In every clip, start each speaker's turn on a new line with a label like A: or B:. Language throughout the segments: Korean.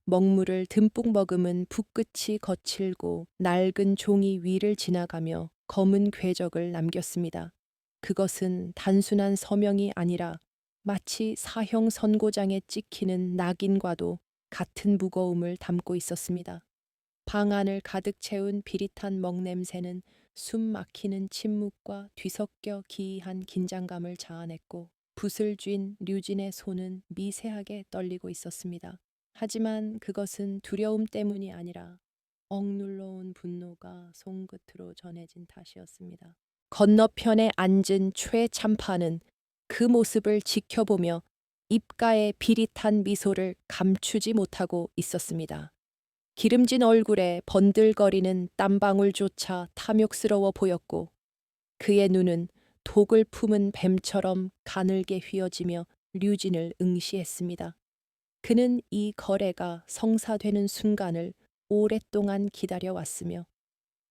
A: 먹물을 듬뿍 머금은 붓끝이 거칠고 낡은 종이 위를 지나가며 검은 궤적을 남겼습니다. 그것은 단순한 서명이 아니라 마치 사형 선고장에 찍히는 낙인과도 같은 무거움을 담고 있었습니다. 방 안을 가득 채운 비릿한 먹냄새는 숨 막히는 침묵과 뒤섞여 기이한 긴장감을 자아냈고 붓을 쥔 류진의 손은 미세하게 떨리고 있었습니다. 하지만 그것은 두려움 때문이 아니라 억눌러온 분노가 손끝으로 전해진 탓이었습니다. 건너편에 앉은 최 참파는 그 모습을 지켜보며 입가에 비릿한 미소를 감추지 못하고 있었습니다. 기름진 얼굴에 번들거리는 땀방울조차 탐욕스러워 보였고 그의 눈은 독을 품은 뱀처럼 가늘게 휘어지며 류진을 응시했습니다. 그는 이 거래가 성사되는 순간을 오랫동안 기다려왔으며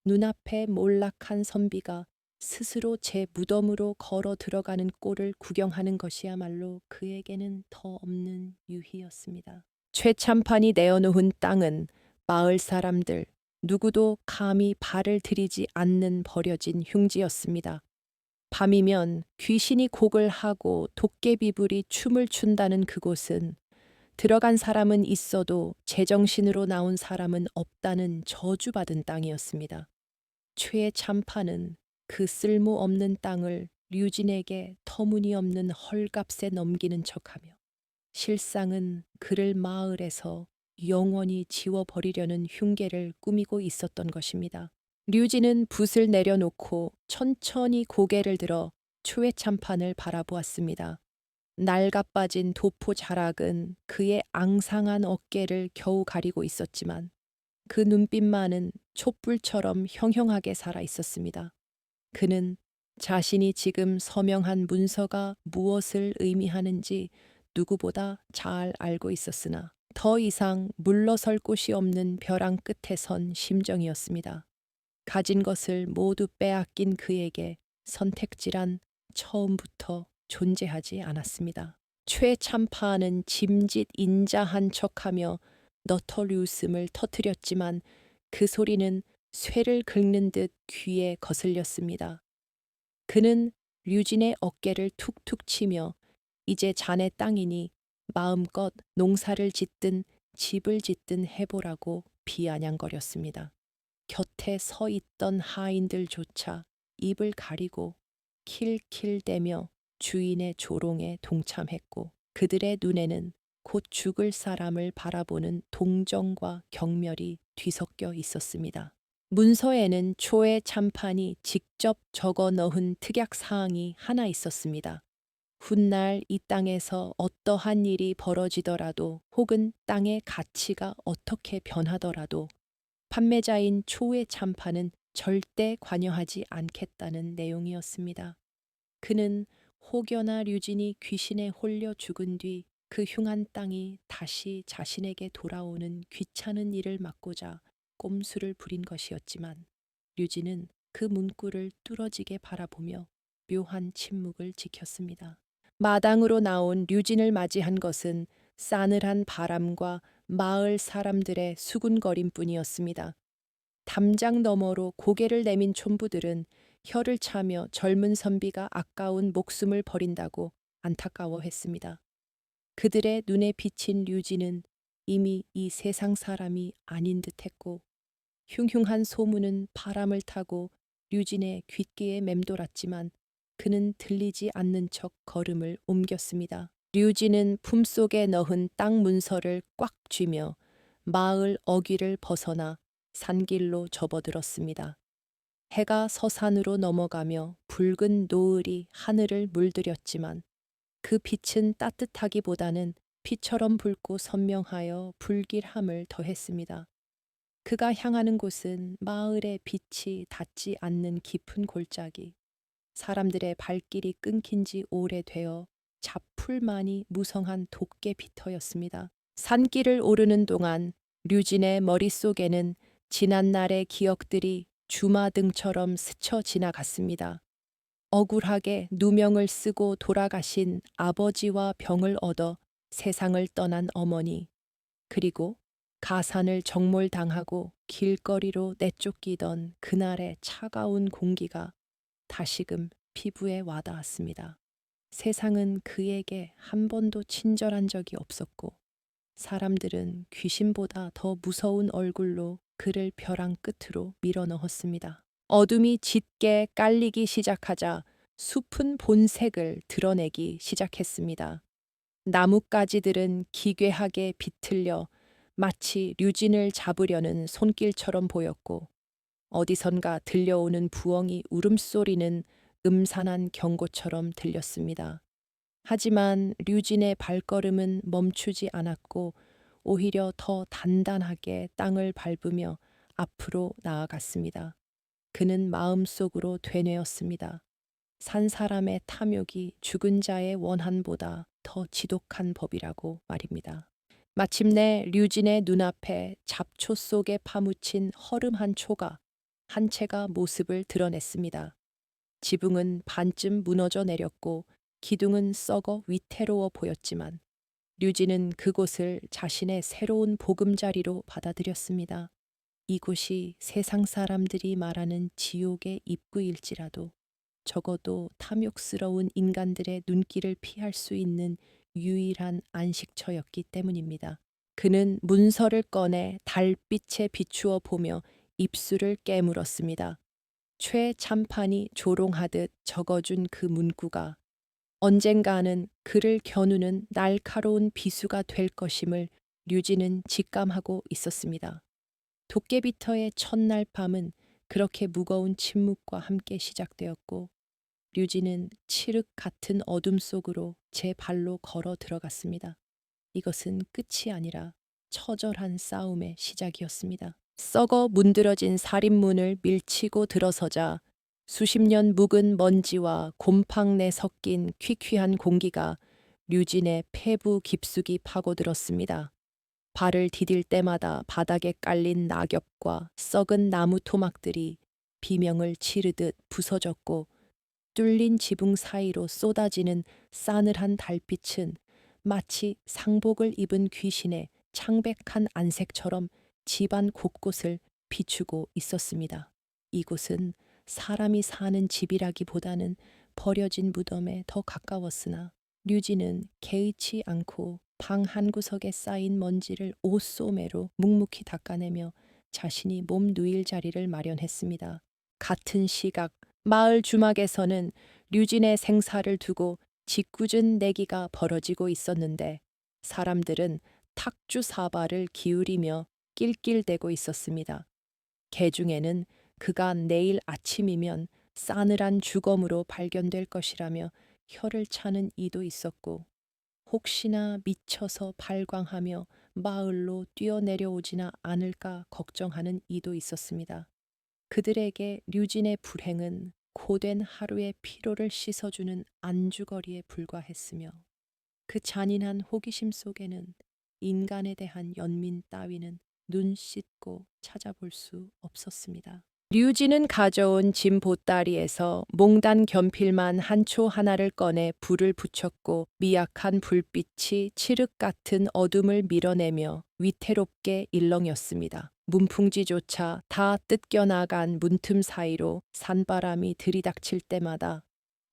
A: 눈앞에 몰락한 선비가 스스로 제 무덤으로 걸어 들어가는 꼴을 구경하는 것이야말로 그에게는 더 없는 유희였습니다. 최참판이 내어놓은 땅은 마을 사람들 누구도 감히 발을 들이지 않는 버려진 흉지였습니다. 밤이면 귀신이 곡을 하고 도깨비불이 춤을 춘다는 그곳은 들어간 사람은 있어도 제정신으로 나온 사람은 없다는 저주받은 땅이었습니다. 최의 참판은 그 쓸모없는 땅을 류진에게 터무니없는 헐값에 넘기는 척하며 실상은 그를 마을에서 영원히 지워버리려는 흉계를 꾸미고 있었던 것입니다. 류진은 붓을 내려놓고 천천히 고개를 들어 초의 참판을 바라보았습니다. 낡아빠진 도포 자락은 그의 앙상한 어깨를 겨우 가리고 있었지만 그 눈빛만은 촛불처럼 형형하게 살아 있었습니다. 그는 자신이 지금 서명한 문서가 무엇을 의미하는지 누구보다 잘 알고 있었으나 더 이상 물러설 곳이 없는 벼랑 끝에 선 심정이었습니다. 가진 것을 모두 빼앗긴 그에게 선택지란 처음부터 존재하지 않았습니다. 최참파는 짐짓 인자한 척하며 너털 웃음을 터뜨렸지만 그 소리는 쇠를 긁는 듯 귀에 거슬렸습니다. 그는 류진의 어깨를 툭툭 치며 이제 자네 땅이니 마음껏 농사를 짓든 집을 짓든 해보라고 비아냥거렸습니다. 곁에 서 있던 하인들조차 입을 가리고 킬킬대며 주인의 조롱에 동참했고 그들의 눈에는 곧 죽을 사람을 바라보는 동정과 경멸이 뒤섞여 있었습니다. 문서에는 초의 참판이 직접 적어 넣은 특약 사항이 하나 있었습니다. 훗날 이 땅에서 어떠한 일이 벌어지더라도 혹은 땅의 가치가 어떻게 변하더라도 판매자인 초의 참판은 절대 관여하지 않겠다는 내용이었습니다. 그는 혹여나 류진이 귀신에 홀려 죽은 뒤 그 흉한 땅이 다시 자신에게 돌아오는 귀찮은 일을 막고자 꼼수를 부린 것이었지만 류진은 그 문구를 뚫어지게 바라보며 묘한 침묵을 지켰습니다. 마당으로 나온 류진을 맞이한 것은 싸늘한 바람과 마을 사람들의 수군거림뿐이었습니다. 담장 너머로 고개를 내민 촌부들은 혀를 차며 젊은 선비가 아까운 목숨을 버린다고 안타까워했습니다. 그들의 눈에 비친 류진은 이미 이 세상 사람이 아닌 듯했고 흉흉한 소문은 바람을 타고 류진의 귓귀에 맴돌았지만 그는 들리지 않는 척 걸음을 옮겼습니다. 류진은 품속에 넣은 땅 문서를 꽉 쥐며 마을 어귀를 벗어나 산길로 접어들었습니다. 해가 서산으로 넘어가며 붉은 노을이 하늘을 물들였지만 그 빛은 따뜻하기보다는 피처럼 붉고 선명하여 불길함을 더했습니다. 그가 향하는 곳은 마을의 빛이 닿지 않는 깊은 골짜기, 사람들의 발길이 끊긴 지 오래되어 잡풀만이 무성한 도깨비터였습니다. 산길을 오르는 동안 류진의 머릿속에는 지난날의 기억들이 주마등처럼 스쳐 지나갔습니다. 억울하게 누명을 쓰고 돌아가신 아버지와 병을 얻어 세상을 떠난 어머니, 그리고 가산을 정몰당하고 길거리로 내쫓기던 그날의 차가운 공기가 다시금 피부에 와닿았습니다. 세상은 그에게 한 번도 친절한 적이 없었고 사람들은 귀신보다 더 무서운 얼굴로 그를 벼랑 끝으로 밀어넣었습니다. 어둠이 짙게 깔리기 시작하자 숲은 본색을 드러내기 시작했습니다. 나뭇가지들은 기괴하게 비틀려 마치 류진을 잡으려는 손길처럼 보였고 어디선가 들려오는 부엉이 울음소리는 음산한 경고처럼 들렸습니다. 하지만 류진의 발걸음은 멈추지 않았고 오히려 더 단단하게 땅을 밟으며 앞으로 나아갔습니다. 그는 마음속으로 되뇌었습니다. 산 사람의 탐욕이 죽은 자의 원한보다 더 지독한 법이라고 말입니다. 마침내 류진의 눈앞에 잡초 속에 파묻힌 허름한 초가 한 채가 모습을 드러냈습니다. 지붕은 반쯤 무너져 내렸고 기둥은 썩어 위태로워 보였지만 류진은 그곳을 자신의 새로운 보금자리로 받아들였습니다. 이곳이 세상 사람들이 말하는 지옥의 입구일지라도 적어도 탐욕스러운 인간들의 눈길을 피할 수 있는 유일한 안식처였기 때문입니다. 그는 문서를 꺼내 달빛에 비추어 보며 입술을 깨물었습니다. 최참판이 조롱하듯 적어준 그 문구가 언젠가는 그를 겨누는 날카로운 비수가 될 것임을 류진은 직감하고 있었습니다. 도깨비터의 첫날 밤은 그렇게 무거운 침묵과 함께 시작되었고 류진은 칠흑 같은 어둠 속으로 제 발로 걸어 들어갔습니다. 이것은 끝이 아니라 처절한 싸움의 시작이었습니다. 썩어 문드러진 살인문을 밀치고 들어서자 수십 년 묵은 먼지와 곰팡내 섞인 퀴퀴한 공기가 류진의 폐부 깊숙이 파고들었습니다. 발을 디딜 때마다 바닥에 깔린 낙엽과 썩은 나무 토막들이 비명을 지르듯 부서졌고 뚫린 지붕 사이로 쏟아지는 싸늘한 달빛은 마치 상복을 입은 귀신의 창백한 안색처럼 집안 곳곳을 비추고 있었습니다. 이곳은 사람이 사는 집이라기보다는 버려진 무덤에 더 가까웠으나 류진은 개의치 않고 방 한구석에 쌓인 먼지를 옷소매로 묵묵히 닦아내며 자신이 몸 누일 자리를 마련했습니다. 같은 시각 마을 주막에서는 류진의 생사를 두고 짓궂은 내기가 벌어지고 있었는데 사람들은 탁주 사발을 기울이며 낄낄대고 있었습니다. 개 중에는 그가 내일 아침이면 싸늘한 주검으로 발견될 것이라며 혀를 차는 이도 있었고 혹시나 미쳐서 발광하며 마을로 뛰어내려오지나 않을까 걱정하는 이도 있었습니다. 그들에게 류진의 불행은 고된 하루의 피로를 씻어주는 안주거리에 불과했으며 그 잔인한 호기심 속에는 인간에 대한 연민 따위는 눈 씻고 찾아볼 수 없었습니다. 류진은 가져온 짐 보따리에서 몽단 견필만 한 초 하나를 꺼내 불을 붙였고 미약한 불빛이 칠흑 같은 어둠을 밀어내며 위태롭게 일렁였습니다. 문풍지조차 다 뜯겨나간 문틈 사이로 산바람이 들이닥칠 때마다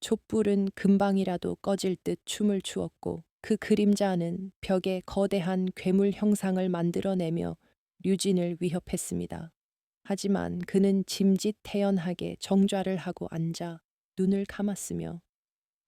A: 촛불은 금방이라도 꺼질 듯 춤을 추었고 그 그림자는 벽에 거대한 괴물 형상을 만들어내며 류진을 위협했습니다. 하지만 그는 짐짓태연하게 정좌를 하고 앉아 눈을 감았으며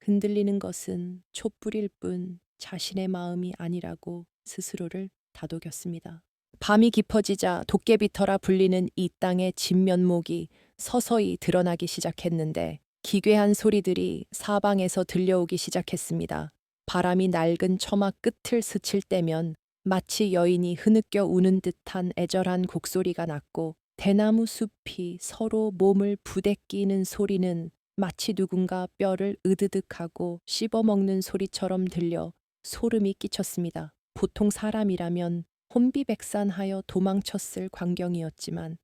A: 흔들리는 것은 촛불일 뿐 자신의 마음이 아니라고 스스로를 다독였습니다. 밤이 깊어지자 도깨비터라 불리는 이 땅의 진면목이 서서히 드러나기 시작했는데 기괴한 소리들이 사방에서 들려오기 시작했습니다. 바람이 낡은 처마 끝을 스칠 때면 마치 여인이 흐느껴 우는 듯한 애절한 곡소리가 났고 대나무 숲이 서로 몸을 부대끼는 소리는 마치 누군가 뼈를 으드득하고 씹어먹는 소리처럼 들려 소름이 끼쳤습니다. 보통 사람이라면 혼비백산하여 도망쳤을 광경이었지만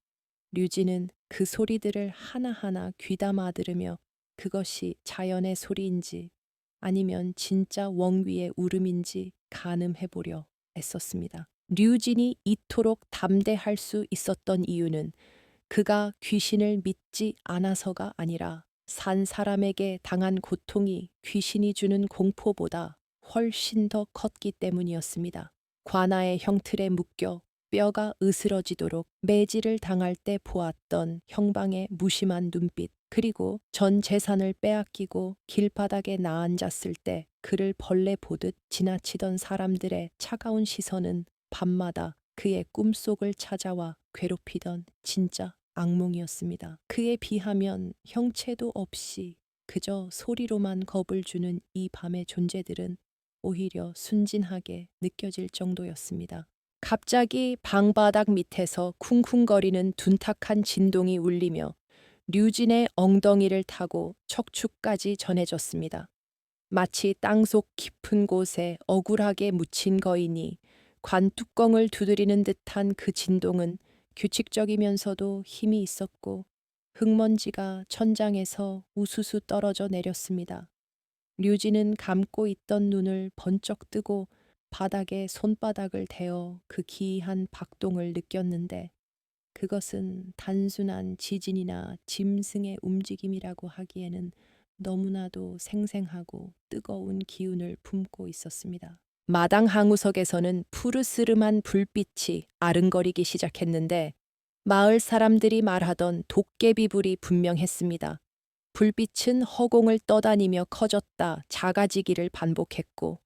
A: 류진은 그 소리들을 하나하나 귀담아 들으며 그것이 자연의 소리인지 아니면 진짜 웡위의 울음인지 가늠해보려 애썼습니다. 류진이 이토록 담대할 수 있었던 이유는 그가 귀신을 믿지 않아서가 아니라 산 사람에게 당한 고통이 귀신이 주는 공포보다 훨씬 더 컸기 때문이었습니다. 관아의 형틀에 묶여 뼈가 으스러지도록 매질을 당할 때 보았던 형방의 무심한 눈빛, 그리고 전 재산을 빼앗기고 길바닥에 나앉았을 때 그를 벌레 보듯 지나치던 사람들의 차가운 시선은 밤마다 그의 꿈속을 찾아와 괴롭히던 진짜 악몽이었습니다. 그에 비하면 형체도 없이 그저 소리로만 겁을 주는 이 밤의 존재들은 오히려 순진하게 느껴질 정도였습니다. 갑자기 방바닥 밑에서 쿵쿵거리는 둔탁한 진동이 울리며 류진의 엉덩이를 타고 척추까지 전해졌습니다. 마치 땅속 깊은 곳에 억울하게 묻힌 거인이 관뚜껑을 두드리는 듯한 그 진동은 규칙적이면서도 힘이 있었고 흙먼지가 천장에서 우수수 떨어져 내렸습니다. 류진은 감고 있던 눈을 번쩍 뜨고 바닥에 손바닥을 대어 그 기이한 박동을 느꼈는데 그것은 단순한 지진이나 짐승의 움직임이라고 하기에는 너무나도 생생하고 뜨거운 기운을 품고 있었습니다. 마당 항우석에서는 푸르스름한 불빛이 아른거리기 시작했는데 마을 사람들이 말하던 도깨비불이 분명했습니다. 불빛은 허공을 떠다니며 커졌다 작아지기를 반복했고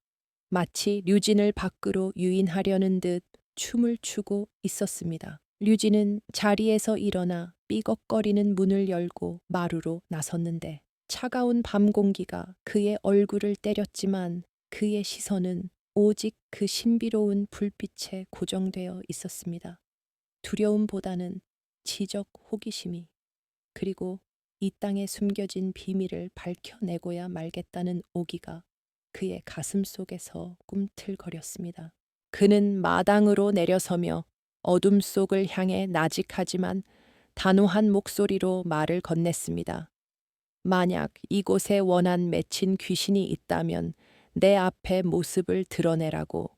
A: 마치 류진을 밖으로 유인하려는 듯 춤을 추고 있었습니다. 류진은 자리에서 일어나 삐걱거리는 문을 열고 마루로 나섰는데 차가운 밤 공기가 그의 얼굴을 때렸지만 그의 시선은 오직 그 신비로운 불빛에 고정되어 있었습니다. 두려움보다는 지적 호기심이, 그리고 이 땅에 숨겨진 비밀을 밝혀내고야 말겠다는 오기가 그의 가슴 속에서 꿈틀거렸습니다. 그는 마당으로 내려서며 어둠 속을 향해 나직하지만 단호한 목소리로 말을 건넸습니다. 만약 이곳에 원한 맺힌 귀신이 있다면 내 앞에 모습을 드러내라고.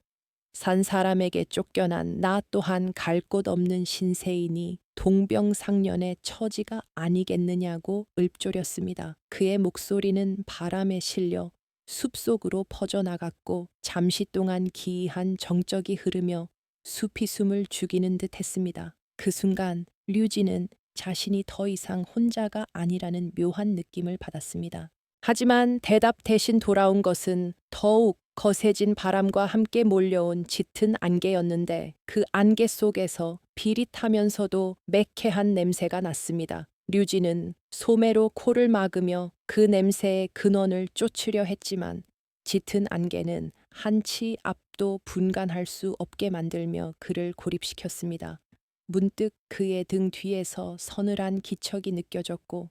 A: 산 사람에게 쫓겨난 나 또한 갈 곳 없는 신세이니 동병상련의 처지가 아니겠느냐고 읊조렸습니다. 그의 목소리는 바람에 실려 숲속으로 퍼져나갔고 잠시 동안 기이한 정적이 흐르며 숲이 숨을 죽이는 듯 했습니다. 그 순간 류진은 자신이 더 이상 혼자가 아니라는 묘한 느낌을 받았습니다. 하지만 대답 대신 돌아온 것은 더욱 거세진 바람과 함께 몰려온 짙은 안개였는데 그 안개 속에서 비릿하면서도 매캐한 냄새가 났습니다. 류진은 소매로 코를 막으며 그 냄새의 근원을 쫓으려 했지만 짙은 안개는 한치 앞도 분간할 수 없게 만들며 그를 고립시켰습니다. 문득 그의 등 뒤에서 서늘한 기척이 느껴졌고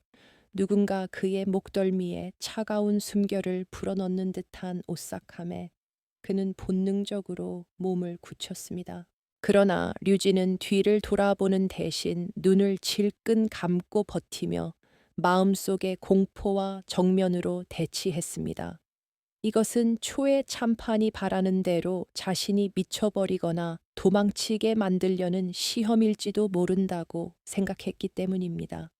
A: 누군가 그의 목덜미에 차가운 숨결을 불어넣는 듯한 오싹함에 그는 본능적으로 몸을 굳혔습니다. 그러나 류진은 뒤를 돌아보는 대신 눈을 질끈 감고 버티며 마음속의 공포와 정면으로 대치했습니다. 이것은 초의 참판이 바라는 대로 자신이 미쳐버리거나 도망치게 만들려는 시험일지도 모른다고 생각했기 때문입니다.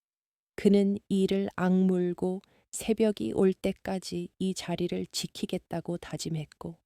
A: 그는 이를 악물고 새벽이 올 때까지 이 자리를 지키겠다고 다짐했고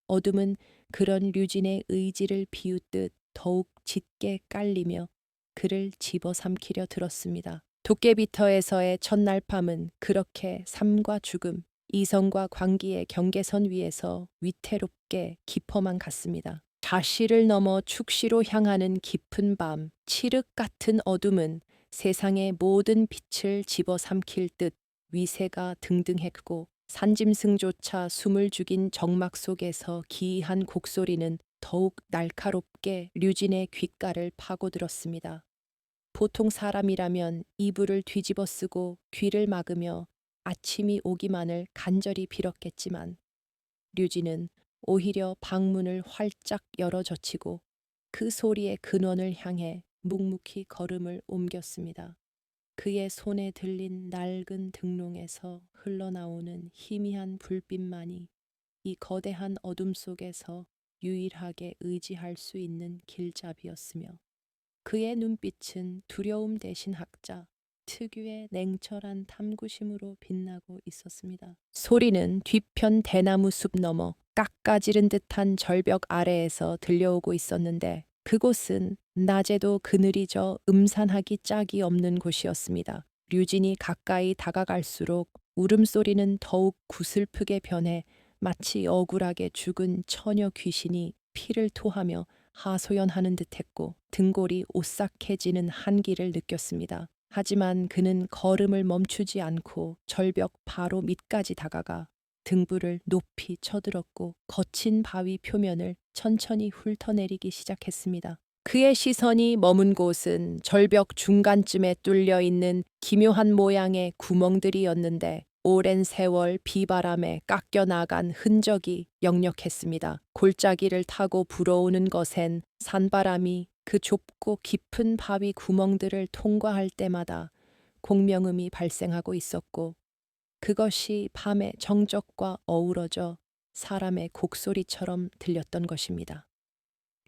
A: 어둠은 그런 류진의 의지를 비웃듯 더욱 짙게 깔리며 그를 집어삼키려 들었습니다. 도깨비터에서의 첫날 밤은 그렇게 삶과 죽음, 이성과 광기의 경계선 위에서 위태롭게 깊어만 갔습니다. 자시를 넘어 축시로 향하는 깊은 밤, 칠흑 같은 어둠은 세상의 모든 빛을 집어삼킬 듯 위세가 등등했고 산짐승조차 숨을 죽인 정막 속에서 기이한 곡소리는 더욱 날카롭게 류진의 귓가를 파고들었습니다. 보통 사람이라면 이불을 뒤집어 쓰고 귀를 막으며 아침이 오기만을 간절히 빌었겠지만 류진은 오히려 방문을 활짝 열어 젖히고 그 소리의 근원을 향해 묵묵히 걸음을 옮겼습니다. 그의 손에 들린 낡은 등롱에서 흘러나오는 희미한 불빛만이 이 거대한 어둠 속에서 유일하게 의지할 수 있는 길잡이였으며 그의 눈빛은 두려움 대신 학자, 특유의 냉철한 탐구심으로 빛나고 있었습니다. 소리는 뒤편 대나무 숲 너머 깎아지른 듯한 절벽 아래에서 들려오고 있었는데 그곳은 낮에도 그늘이 져 음산하기 짝이 없는 곳이었습니다. 류진이 가까이 다가갈수록 울음소리는 더욱 구슬프게 변해 마치 억울하게 죽은 처녀 귀신이 피를 토하며 하소연하는 듯했고 등골이 오싹해지는 한기를 느꼈습니다. 하지만 그는 걸음을 멈추지 않고 절벽 바로 밑까지 다가가 등불을 높이 쳐들었고 거친 바위 표면을 천천히 훑어내리기 시작했습니다. 그의 시선이 머문 곳은 절벽 중간쯤에 뚫려 있는 기묘한 모양의 구멍들이었는데 오랜 세월 비바람에 깎여 나간 흔적이 역력했습니다. 골짜기를 타고 불어오는 것엔 산바람이 그 좁고 깊은 바위 구멍들을 통과할 때마다 공명음이 발생하고 있었고 그것이 밤의 정적과 어우러져 사람의 곡소리처럼 들렸던 것입니다.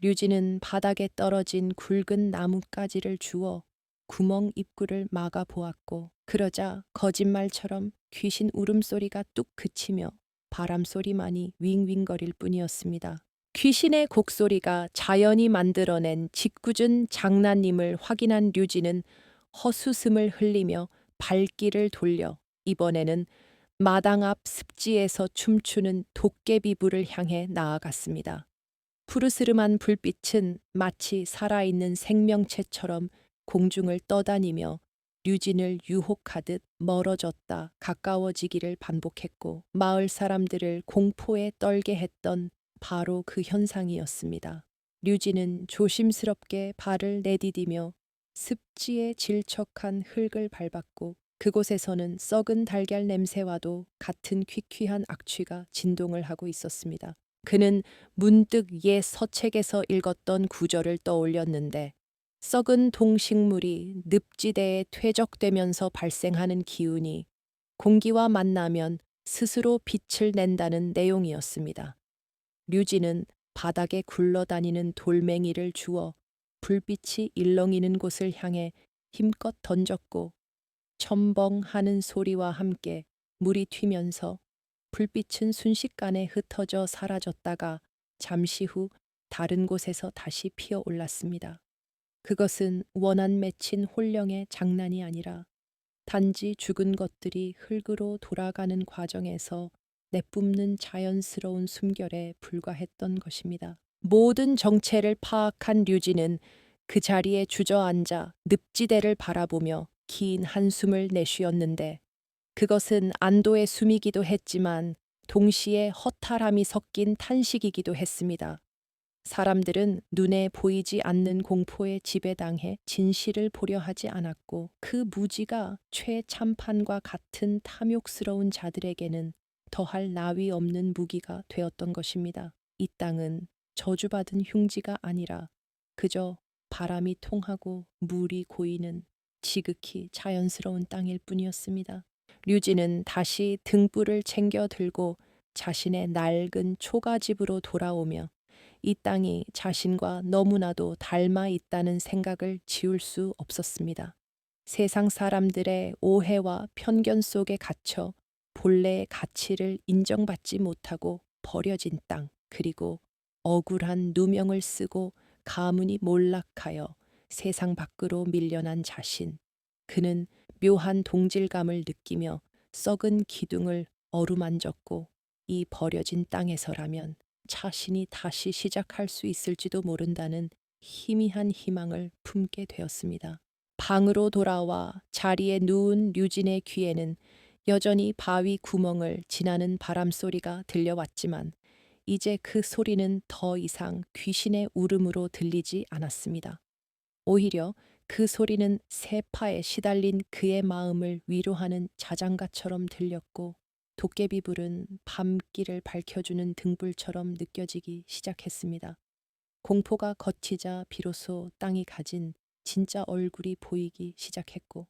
A: 류진은 바닥에 떨어진 굵은 나뭇가지를 주워 구멍 입구를 막아 보았고 그러자 거짓말처럼 귀신 울음소리가 뚝 그치며 바람소리만이 윙윙거릴 뿐이었습니다. 귀신의 곡소리가 자연이 만들어낸 짓궂은 장난임을 확인한 류진은 헛웃음을 흘리며 발길을 돌려 이번에는 마당 앞 습지에서 춤추는 도깨비불을 향해 나아갔습니다. 푸르스름한 불빛은 마치 살아있는 생명체처럼 공중을 떠다니며 류진을 유혹하듯 멀어졌다 가까워지기를 반복했고 마을 사람들을 공포에 떨게 했던 바로 그 현상이었습니다. 류진은 조심스럽게 발을 내디디며 습지에 질척한 흙을 밟았고 그곳에서는 썩은 달걀 냄새와도 같은 퀴퀴한 악취가 진동을 하고 있었습니다. 그는 문득 옛 서책에서 읽었던 구절을 떠올렸는데 썩은 동식물이 늪지대에 퇴적되면서 발생하는 기운이 공기와 만나면 스스로 빛을 낸다는 내용이었습니다. 류진은 바닥에 굴러다니는 돌멩이를 주워 불빛이 일렁이는 곳을 향해 힘껏 던졌고 첨벙하는 소리와 함께 물이 튀면서 불빛은 순식간에 흩어져 사라졌다가 잠시 후 다른 곳에서 다시 피어올랐습니다. 그것은 원한 맺힌 홀령의 장난이 아니라 단지 죽은 것들이 흙으로 돌아가는 과정에서 내뿜는 자연스러운 숨결에 불과했던 것입니다. 모든 정체를 파악한 류진은 그 자리에 주저앉아 늪지대를 바라보며 긴 한숨을 내쉬었는데 그것은 안도의 숨이기도 했지만 동시에 허탈함이 섞인 탄식이기도 했습니다. 사람들은 눈에 보이지 않는 공포에 지배당해 진실을 보려 하지 않았고 그 무지가 최참판과 같은 탐욕스러운 자들에게는 더할 나위 없는 무기가 되었던 것입니다. 이 땅은 저주받은 흉지가 아니라 그저 바람이 통하고 물이 고이는 지극히 자연스러운 땅일 뿐이었습니다. 류진은 다시 등불을 챙겨 들고 자신의 낡은 초가집으로 돌아오며 이 땅이 자신과 너무나도 닮아 있다는 생각을 지울 수 없었습니다. 세상 사람들의 오해와 편견 속에 갇혀 본래의 가치를 인정받지 못하고 버려진 땅, 그리고 억울한 누명을 쓰고 가문이 몰락하여 세상 밖으로 밀려난 자신. 그는 묘한 동질감을 느끼며 썩은 기둥을 어루만졌고 이 버려진 땅에서라면 자신이 다시 시작할 수 있을지도 모른다는 희미한 희망을 품게 되었습니다. 방으로 돌아와 자리에 누운 류진의 귀에는 여전히 바위 구멍을 지나는 바람 소리가 들려왔지만 이제 그 소리는 더 이상 귀신의 울음으로 들리지 않았습니다. 오히려 그 소리는 세파에 시달린 그의 마음을 위로하는 자장가처럼 들렸고 도깨비불은 밤길을 밝혀주는 등불처럼 느껴지기 시작했습니다. 공포가 걷히자 비로소 땅이 가진 진짜 얼굴이 보이기 시작했고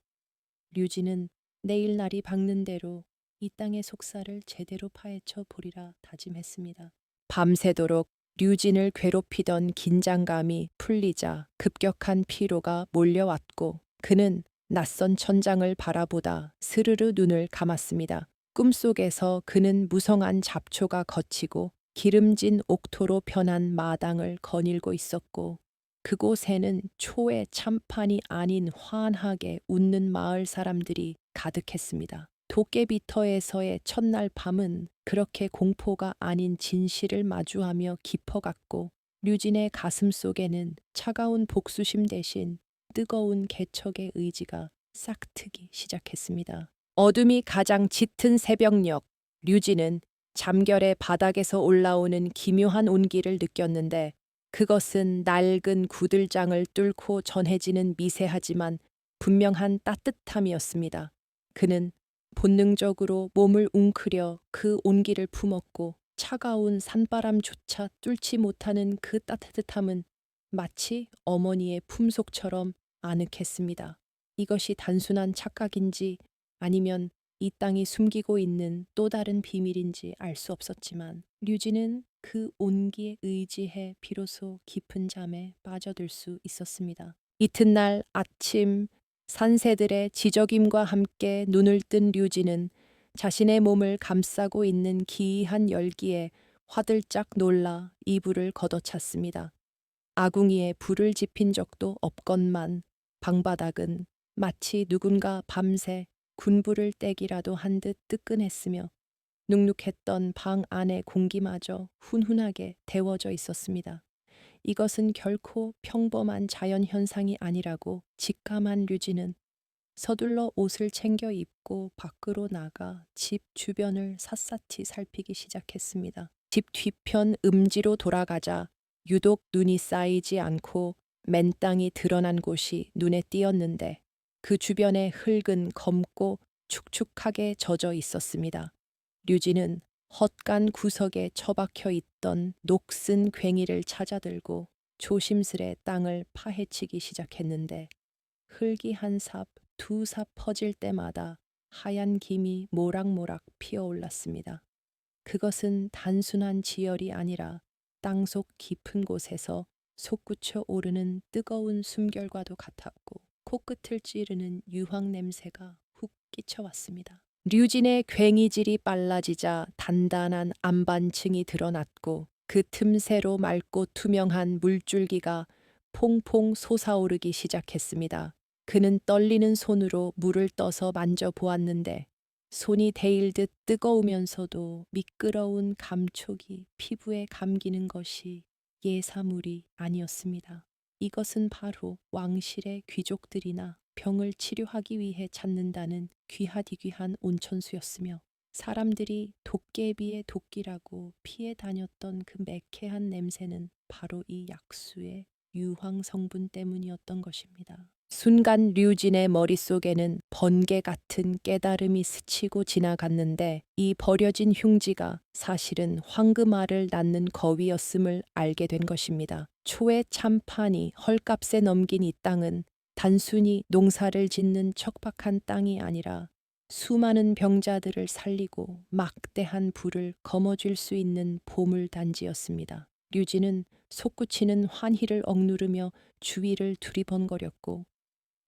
A: 류진은 내일 날이 밝는 대로 이 땅의 속살을 제대로 파헤쳐 보리라 다짐했습니다. 밤새도록 류진을 괴롭히던 긴장감이 풀리자 급격한 피로가 몰려왔고 그는 낯선 천장을 바라보다 스르르 눈을 감았습니다. 꿈속에서 그는 무성한 잡초가 걷히고 기름진 옥토로 변한 마당을 거닐고 있었고 그곳에는 초의 참판이 아닌 환하게 웃는 마을 사람들이 가득했습니다. 도깨비터에서의 첫날 밤은 그렇게 공포가 아닌 진실을 마주하며 깊어갔고 류진의 가슴 속에는 차가운 복수심 대신 뜨거운 개척의 의지가 싹트기 시작했습니다. 어둠이 가장 짙은 새벽녘, 류진은 잠결에 바닥에서 올라오는 기묘한 온기를 느꼈는데 그것은 낡은 구들장을 뚫고 전해지는 미세하지만 분명한 따뜻함이었습니다. 그는 본능적으로 몸을 웅크려 그 온기를 품었고 차가운 산바람조차 뚫지 못하는 그 따뜻함은 마치 어머니의 품속처럼 아늑했습니다. 이것이 단순한 착각인지 아니면 이 땅이 숨기고 있는 또 다른 비밀인지 알 수 없었지만 류진은 그 온기에 의지해 비로소 깊은 잠에 빠져들 수 있었습니다. 이튿날 아침 산새들의 지저귐과 함께 눈을 뜬 류진은 자신의 몸을 감싸고 있는 기이한 열기에 화들짝 놀라 이불을 걷어찼습니다. 아궁이에 불을 지핀 적도 없건만 방바닥은 마치 누군가 밤새 군부를 떼기라도 한 듯 뜨끈했으며 눅눅했던 방 안의 공기마저 훈훈하게 데워져 있었습니다. 이것은 결코 평범한 자연현상이 아니라고 직감한 류진은 서둘러 옷을 챙겨 입고 밖으로 나가 집 주변을 샅샅이 살피기 시작했습니다. 집 뒤편 음지로 돌아가자 유독 눈이 쌓이지 않고 맨땅이 드러난 곳이 눈에 띄었는데 그 주변의 흙은 검고 축축하게 젖어 있었습니다. 류진은 헛간 구석에 처박혀 있던 녹슨 괭이를 찾아들고 조심스레 땅을 파헤치기 시작했는데 흙이 한 삽, 두 삽 퍼질 때마다 하얀 김이 모락모락 피어올랐습니다. 그것은 단순한 지열이 아니라 땅속 깊은 곳에서 솟구쳐 오르는 뜨거운 숨결과도 같았고 코끝을 찌르는 유황 냄새가 훅 끼쳐왔습니다. 류진의 괭이질이 빨라지자 단단한 안반층이 드러났고 그 틈새로 맑고 투명한 물줄기가 퐁퐁 솟아오르기 시작했습니다. 그는 떨리는 손으로 물을 떠서 만져보았는데 손이 데일 듯 뜨거우면서도 미끄러운 감촉이 피부에 감기는 것이 예사물이 아니었습니다. 이것은 바로 왕실의 귀족들이나 병을 치료하기 위해 찾는다는 귀하디귀한 온천수였으며 사람들이 도깨비의 도끼라고 피해 다녔던 그 매캐한 냄새는 바로 이 약수의 유황 성분 때문이었던 것입니다. 순간 류진의 머릿속에는 번개 같은 깨달음이 스치고 지나갔는데 이 버려진 흉지가 사실은 황금알을 낳는 거위였음을 알게 된 것입니다. 초의 참판이 헐값에 넘긴 이 땅은 단순히 농사를 짓는 척박한 땅이 아니라 수많은 병자들을 살리고 막대한 부를 거머쥘 수 있는 보물단지였습니다. 류진은 솟구치는 환희를 억누르며 주위를 두리번거렸고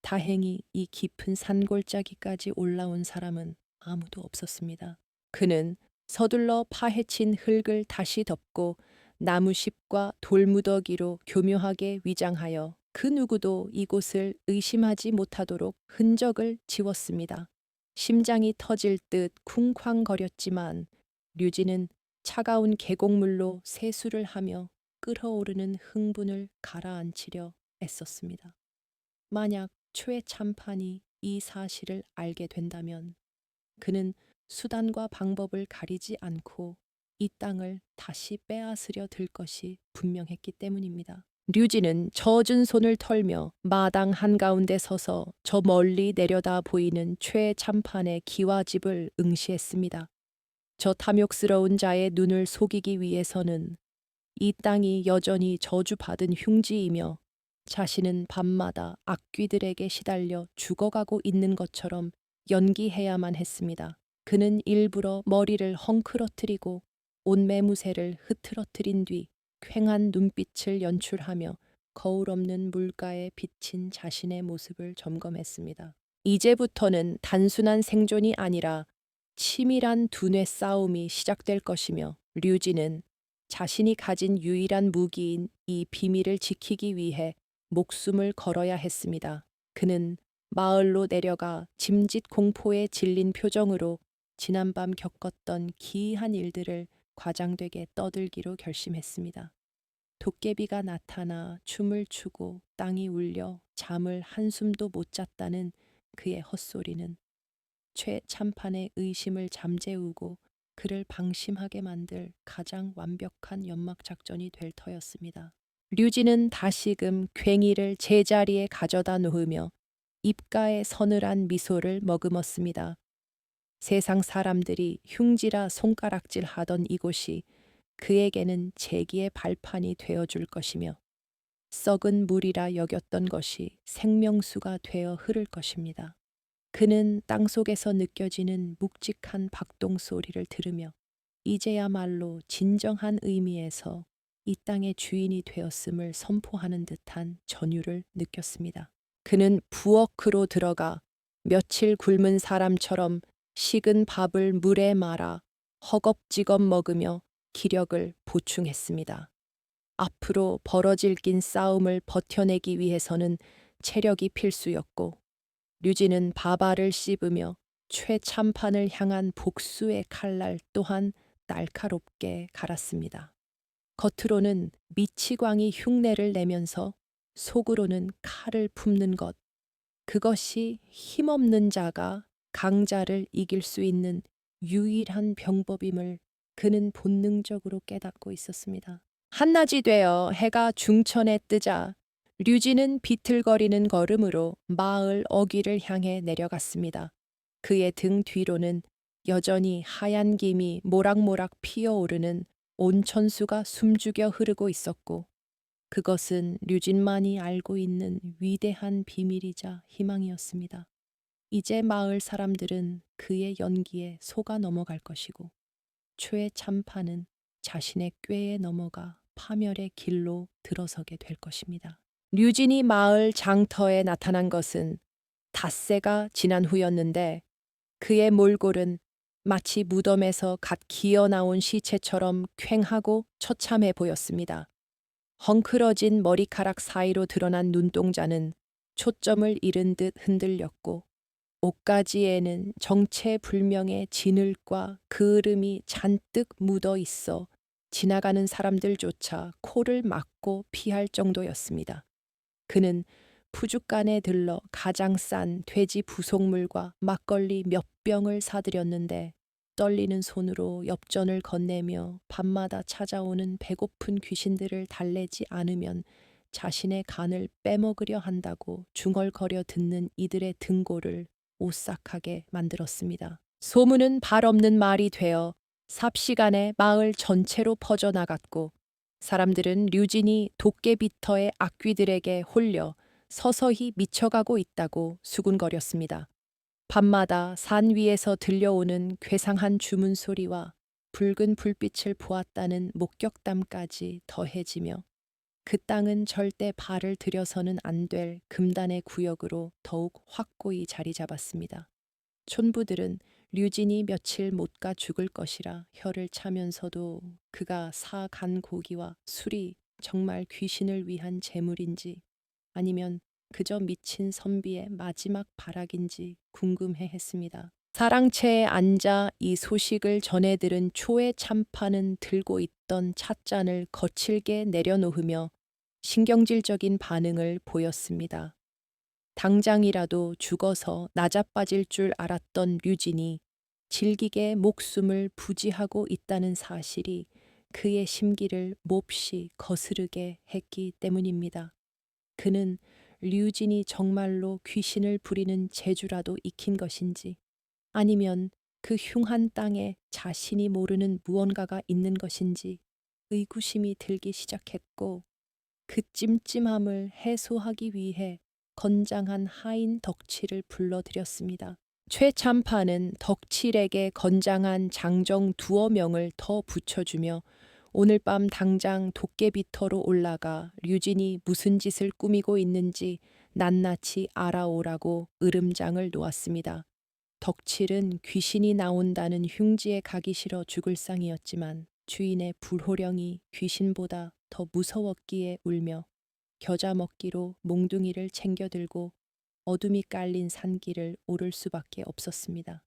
A: 다행히 이 깊은 산골짜기까지 올라온 사람은 아무도 없었습니다. 그는 서둘러 파헤친 흙을 다시 덮고 나무십과 돌무더기로 교묘하게 위장하여 그 누구도 이곳을 의심하지 못하도록 흔적을 지웠습니다. 심장이 터질 듯 쿵쾅거렸지만 류진은 차가운 계곡물로 세수를 하며 끓어오르는 흥분을 가라앉히려 애썼습니다. 만약 초의 참판이 이 사실을 알게 된다면 그는 수단과 방법을 가리지 않고 이 땅을 다시 빼앗으려 들 것이 분명했기 때문입니다. 류진은 젖은 손을 털며 마당 한가운데 서서 저 멀리 내려다 보이는 최 참판의 기와집을 응시했습니다. 저 탐욕스러운 자의 눈을 속이기 위해서는 이 땅이 여전히 저주받은 흉지이며 자신은 밤마다 악귀들에게 시달려 죽어가고 있는 것처럼 연기해야만 했습니다. 그는 일부러 머리를 헝클어뜨리고 옷매무새를 흐트러뜨린 뒤 퀭한 눈빛을 연출하며 거울 없는 물가에 비친 자신의 모습을 점검했습니다. 이제부터는 단순한 생존이 아니라 치밀한 두뇌 싸움이 시작될 것이며 류진은 자신이 가진 유일한 무기인 이 비밀을 지키기 위해 목숨을 걸어야 했습니다. 그는 마을로 내려가 짐짓 공포에 질린 표정으로 지난밤 겪었던 기이한 일들을 과장되게 떠들기로 결심했습니다. 도깨비가 나타나 춤을 추고 땅이 울려 잠을 한숨도 못 잤다는 그의 헛소리는 최참판의 의심을 잠재우고 그를 방심하게 만들 가장 완벽한 연막 작전이 될 터였습니다. 류진은 다시금 괭이를 제자리에 가져다 놓으며 입가에 서늘한 미소를 머금었습니다. 세상 사람들이 흉지라 손가락질 하던 이곳이 그에게는 재기의 발판이 되어줄 것이며 썩은 물이라 여겼던 것이 생명수가 되어 흐를 것입니다. 그는 땅속에서 느껴지는 묵직한 박동 소리를 들으며 이제야말로 진정한 의미에서 이 땅의 주인이 되었음을 선포하는 듯한 전율을 느꼈습니다. 그는 부엌으로 들어가 며칠 굶은 사람처럼 식은 밥을 물에 말아 허겁지겁 먹으며 기력을 보충했습니다. 앞으로 벌어질 긴 싸움을 버텨내기 위해서는 체력이 필수였고 류진은 밥알을 씹으며 최참판을 향한 복수의 칼날 또한 날카롭게 갈았습니다. 겉으로는 미치광이 흉내를 내면서 속으로는 칼을 품는 것. 그것이 힘없는 자가 강자를 이길 수 있는 유일한 병법임을 그는 본능적으로 깨닫고 있었습니다. 한낮이 되어 해가 중천에 뜨자 류진은 비틀거리는 걸음으로 마을 어귀를 향해 내려갔습니다. 그의 등 뒤로는 여전히 하얀 김이 모락모락 피어오르는 온천수가 숨죽여 흐르고 있었고 그것은 류진만이 알고 있는 위대한 비밀이자 희망이었습니다. 이제 마을 사람들은 그의 연기에 속아 넘어갈 것이고 최참판은 자신의 꾀에 넘어가 파멸의 길로 들어서게 될 것입니다. 류진이 마을 장터에 나타난 것은 닷새가 지난 후였는데 그의 몰골은 마치 무덤에서 갓 기어 나온 시체처럼 퀭하고 처참해 보였습니다. 헝클어진 머리카락 사이로 드러난 눈동자는 초점을 잃은 듯 흔들렸고 옷가지에는 정체불명의 진흙과 그을음이 잔뜩 묻어 있어 지나가는 사람들조차 코를 막고 피할 정도였습니다. 그는 푸죽간에 들러 가장 싼 돼지 부속물과 막걸리 몇 병을 사들였는데 떨리는 손으로 엽전을 건네며 밤마다 찾아오는 배고픈 귀신들을 달래지 않으면 자신의 간을 빼먹으려 한다고 중얼거려 듣는 이들의 등골을 오싹하게 만들었습니다. 소문은 발 없는 말이 되어 삽시간에 마을 전체로 퍼져나갔고 사람들은 류진이 도깨비터의 악귀들에게 홀려 서서히 미쳐가고 있다고 수군거렸습니다. 밤마다 산 위에서 들려오는 괴상한 주문 소리와 붉은 불빛을 보았다는 목격담까지 더해지며 그 땅은 절대 발을 들여서는 안 될 금단의 구역으로 더욱 확고히 자리 잡았습니다. 촌부들은 류진이 며칠 못 가 죽을 것이라 혀를 차면서도 그가 사간 고기와 술이 정말 귀신을 위한 재물인지 아니면 그저 미친 선비의 마지막 발악인지 궁금해했습니다. 사랑채에 앉아 이 소식을 전해 들은 초의 참판은 들고 있던 찻잔을 거칠게 내려놓으며 신경질적인 반응을 보였습니다. 당장이라도 죽어서 나자빠질 줄 알았던 류진이 질기게 목숨을 부지하고 있다는 사실이 그의 심기를 몹시 거스르게 했기 때문입니다. 그는 류진이 정말로 귀신을 부리는 재주라도 익힌 것인지 아니면 그 흉한 땅에 자신이 모르는 무언가가 있는 것인지 의구심이 들기 시작했고 그 찜찜함을 해소하기 위해 건장한 하인 덕칠을 불러들였습니다. 최참판은 덕칠에게 건장한 장정 두어 명을 더 붙여주며 오늘 밤 당장 도깨비터로 올라가 류진이 무슨 짓을 꾸미고 있는지 낱낱이 알아오라고 으름장을 놓았습니다. 덕칠은 귀신이 나온다는 흉지에 가기 싫어 죽을 상이었지만 주인의 불호령이 귀신보다 더 무서웠기에 울며 겨자 먹기로 몽둥이를 챙겨들고 어둠이 깔린 산길을 오를 수밖에 없었습니다.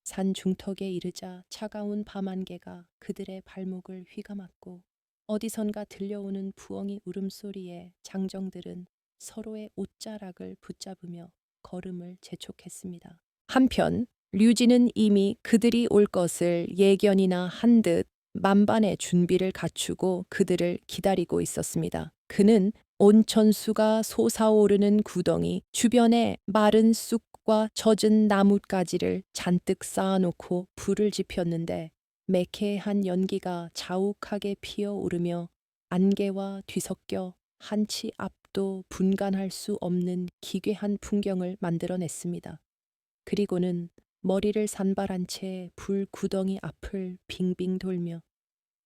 A: 산 중턱에 이르자 차가운 밤안개가 그들의 발목을 휘감았고 어디선가 들려오는 부엉이 울음소리에 장정들은 서로의 옷자락을 붙잡으며 걸음을 재촉했습니다. 한편 류진은 이미 그들이 올 것을 예견이나 한 듯 만반의 준비를 갖추고 그들을 기다리고 있었습니다. 그는 온천수가 솟아오르는 구덩이 주변에 마른 쑥과 젖은 나뭇가지를 잔뜩 쌓아놓고 불을 지폈는데 매캐한 연기가 자욱하게 피어오르며 안개와 뒤섞여 한치 앞도 분간할 수 없는 기괴한 풍경을 만들어냈습니다. 그리고는 머리를 산발한 채 불 구덩이 앞을 빙빙 돌며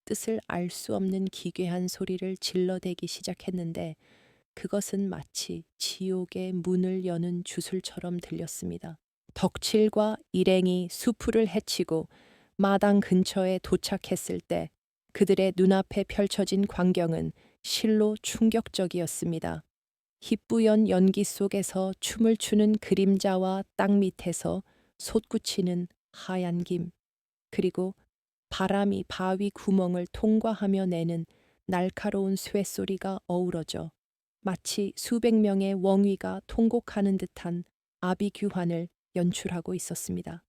A: 뜻을 알 수 없는 기괴한 소리를 질러대기 시작했는데 그것은 마치 지옥의 문을 여는 주술처럼 들렸습니다. 덕칠과 일행이 수풀을 헤치고 마당 근처에 도착했을 때 그들의 눈앞에 펼쳐진 광경은 실로 충격적이었습니다. 희뿌연 연기 속에서 춤을 추는 그림자와 땅 밑에서 솟구치는 하얀 김, 그리고 바람이 바위 구멍을 통과하며 내는 날카로운 쇠소리가 어우러져 마치 수백 명의 웡위가 통곡하는 듯한 아비규환을 연출하고 있었습니다.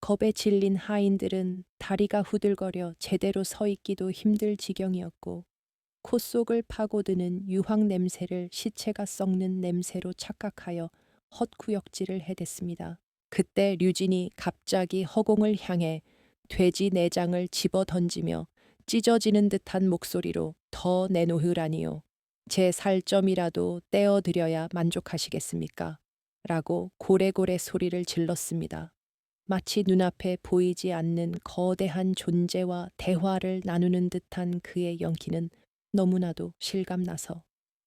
A: 겁에 질린 하인들은 다리가 후들거려 제대로 서 있기도 힘들 지경이었고 코 속을 파고드는 유황 냄새를 시체가 썩는 냄새로 착각하여 헛구역질을 해댔습니다. 그때 류진이 갑자기 허공을 향해 돼지 내장을 집어 던지며 찢어지는 듯한 목소리로 더 내놓으라니요. 제 살점이라도 떼어드려야 만족하시겠습니까? 라고 고래고래 소리를 질렀습니다. 마치 눈앞에 보이지 않는 거대한 존재와 대화를 나누는 듯한 그의 연기는 너무나도 실감나서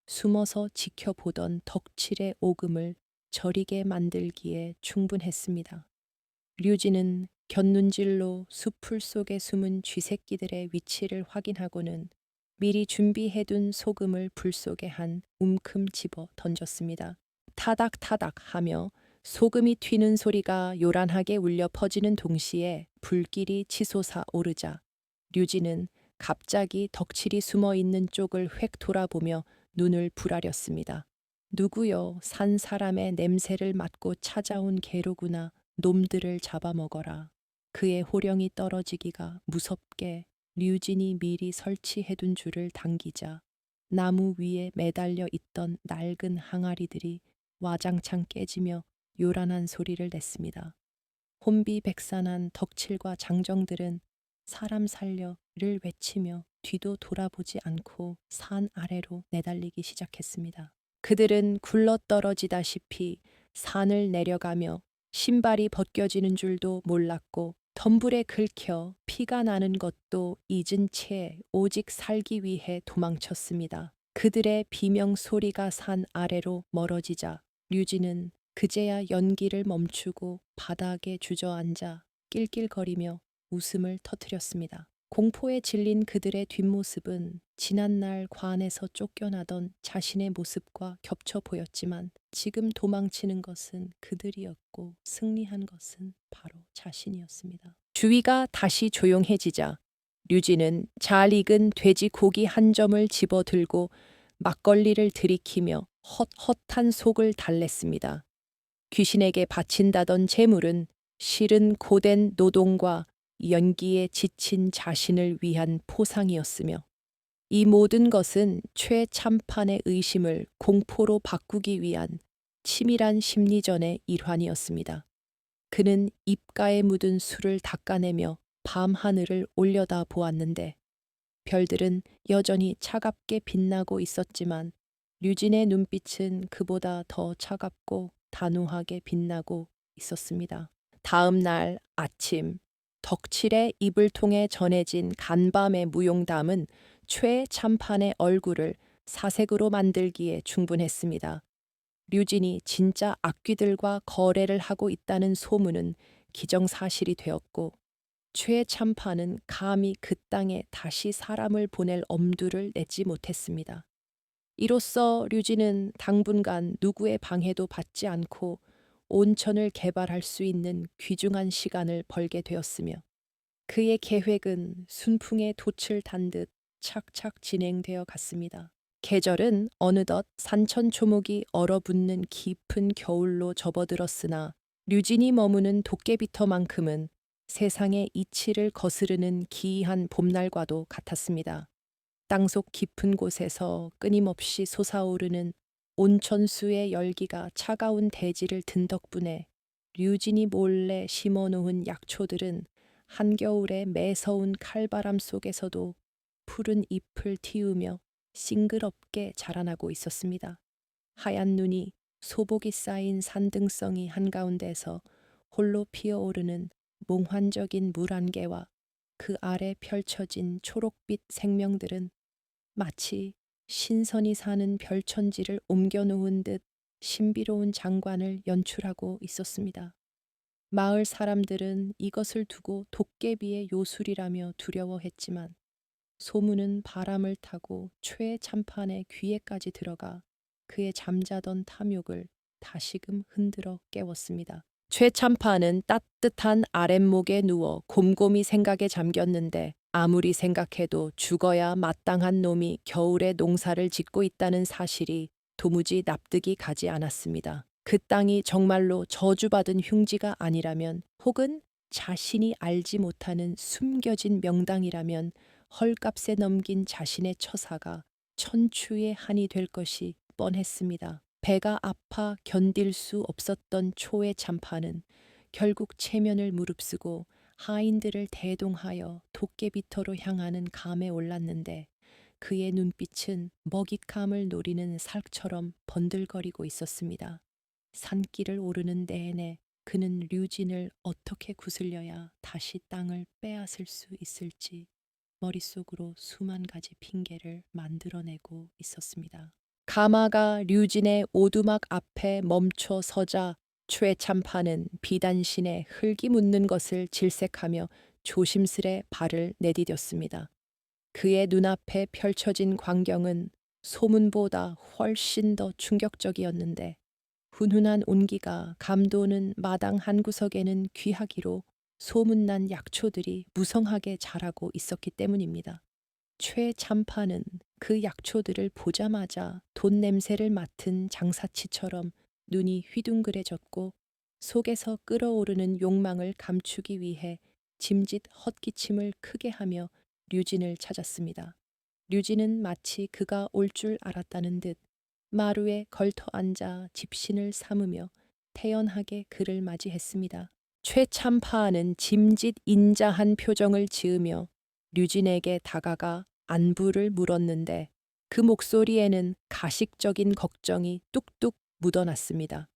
A: 숨어서 지켜보던 덕칠의 오금을 저리게 만들기에 충분했습니다. 류진은 곁눈질로 숲풀 속에 숨은 쥐새끼들의 위치를 확인하고는 미리 준비해둔 소금을 불 속에 한 움큼 집어 던졌습니다. 타닥타닥 하며 소금이 튀는 소리가 요란하게 울려 퍼지는 동시에 불길이 치솟아 오르자 류진은 갑자기 덕칠이 숨어 있는 쪽을 획 돌아보며 눈을 부라렸습니다. 누구여 산 사람의 냄새를 맡고 찾아온 개로구나. 놈들을 잡아먹어라. 그의 호령이 떨어지기가 무섭게 류진이 미리 설치해둔 줄을 당기자 나무 위에 매달려 있던 낡은 항아리들이 와장창 깨지며 요란한 소리를 냈습니다. 혼비백산한 덕칠과 장정들은 사람 살려를 외치며 뒤도 돌아보지 않고 산 아래로 내달리기 시작했습니다. 그들은 굴러떨어지다시피 산을 내려가며 신발이 벗겨지는 줄도 몰랐고 덤불에 긁혀 피가 나는 것도 잊은 채 오직 살기 위해 도망쳤습니다. 그들의 비명 소리가 산 아래로 멀어지자 류진은 그제야 연기를 멈추고 바닥에 주저앉아 낄낄거리며 웃음을 터뜨렸습니다. 공포에 질린 그들의 뒷모습은 지난날 관에서 쫓겨나던 자신의 모습과 겹쳐 보였지만 지금 도망치는 것은 그들이었고 승리한 것은 바로 자신이었습니다. 주위가 다시 조용해지자 류진은 잘 익은 돼지 고기 한 점을 집어들고 막걸리를 들이키며 헛헛한 속을 달랬습니다. 귀신에게 바친다던 재물은 실은 고된 노동과 연기에 지친 자신을 위한 포상이었으며 이 모든 것은 최참판의 의심을 공포로 바꾸기 위한 치밀한 심리전의 일환이었습니다. 그는 입가에 묻은 술을 닦아내며 밤 하늘을 올려다 보았는데 별들은 여전히 차갑게 빛나고 있었지만 류진의 눈빛은 그보다 더 차갑고 단호하게 빛나고 있었습니다. 다음 날 아침 덕칠의 입을 통해 전해진 간밤의 무용담은 최참판의 얼굴을 사색으로 만들기에 충분했습니다. 류진이 진짜 악귀들과 거래를 하고 있다는 소문은 기정사실이 되었고 최참판은 감히 그 땅에 다시 사람을 보낼 엄두를 내지 못했습니다. 이로써 류진은 당분간 누구의 방해도 받지 않고 온천을 개발할 수 있는 귀중한 시간을 벌게 되었으며 그의 계획은 순풍에 돛을 단 듯 착착 진행되어 갔습니다. 계절은 어느덧 산천초목이 얼어붙는 깊은 겨울로 접어들었으나 류진이 머무는 도깨비터만큼은 세상의 이치를 거스르는 기이한 봄날과도 같았습니다. 땅속 깊은 곳에서 끊임없이 솟아오르는 온천수의 열기가 차가운 대지를 든 덕분에 류진이 몰래 심어놓은 약초들은 한겨울의 매서운 칼바람 속에서도 푸른 잎을 틔우며 싱그럽게 자라나고 있었습니다. 하얀 눈이 소복이 쌓인 산등성이 한가운데서 홀로 피어오르는 몽환적인 물 안개와 그 아래 펼쳐진 초록빛 생명들은 마치 신선이 사는 별천지를 옮겨놓은 듯 신비로운 장관을 연출하고 있었습니다. 마을 사람들은 이것을 두고 도깨비의 요술이라며 두려워했지만 소문은 바람을 타고 최참판의 귀에까지 들어가 그의 잠자던 탐욕을 다시금 흔들어 깨웠습니다. 최참판은 따뜻한 아랫목에 누워 곰곰이 생각에 잠겼는데 아무리 생각해도 죽어야 마땅한 놈이 겨울에 농사를 짓고 있다는 사실이 도무지 납득이 가지 않았습니다. 그 땅이 정말로 저주받은 흉지가 아니라면 혹은 자신이 알지 못하는 숨겨진 명당이라면 헐값에 넘긴 자신의 처사가 천추의 한이 될 것이 뻔했습니다. 배가 아파 견딜 수 없었던 초의 참판은 결국 체면을 무릅쓰고 하인들을 대동하여 도깨비터로 향하는 감에 올랐는데 그의 눈빛은 먹잇감을 노리는 살처럼 번들거리고 있었습니다. 산길을 오르는 내내 그는 류진을 어떻게 구슬려야 다시 땅을 빼앗을 수 있을지 머릿속으로 수만 가지 핑계를 만들어내고 있었습니다. 가마가 류진의 오두막 앞에 멈춰 서자 최참판은 비단신에 흙이 묻는 것을 질색하며 조심스레 발을 내디뎠습니다. 그의 눈앞에 펼쳐진 광경은 소문보다 훨씬 더 충격적이었는데 훈훈한 온기가 감도는 마당 한구석에는 귀하기로 소문난 약초들이 무성하게 자라고 있었기 때문입니다. 최참판은 그 약초들을 보자마자 돈 냄새를 맡은 장사치처럼 눈이 휘둥그레졌고 속에서 끓어오르는 욕망을 감추기 위해 짐짓 헛기침을 크게 하며 류진을 찾았습니다. 류진은 마치 그가 올 줄 알았다는 듯 마루에 걸터 앉아 집신을 삼으며 태연하게 그를 맞이했습니다. 최참파는 짐짓 인자한 표정을 지으며 류진에게 다가가 안부를 물었는데 그 목소리에는 가식적인 걱정이 뚝뚝 묻어났습니다.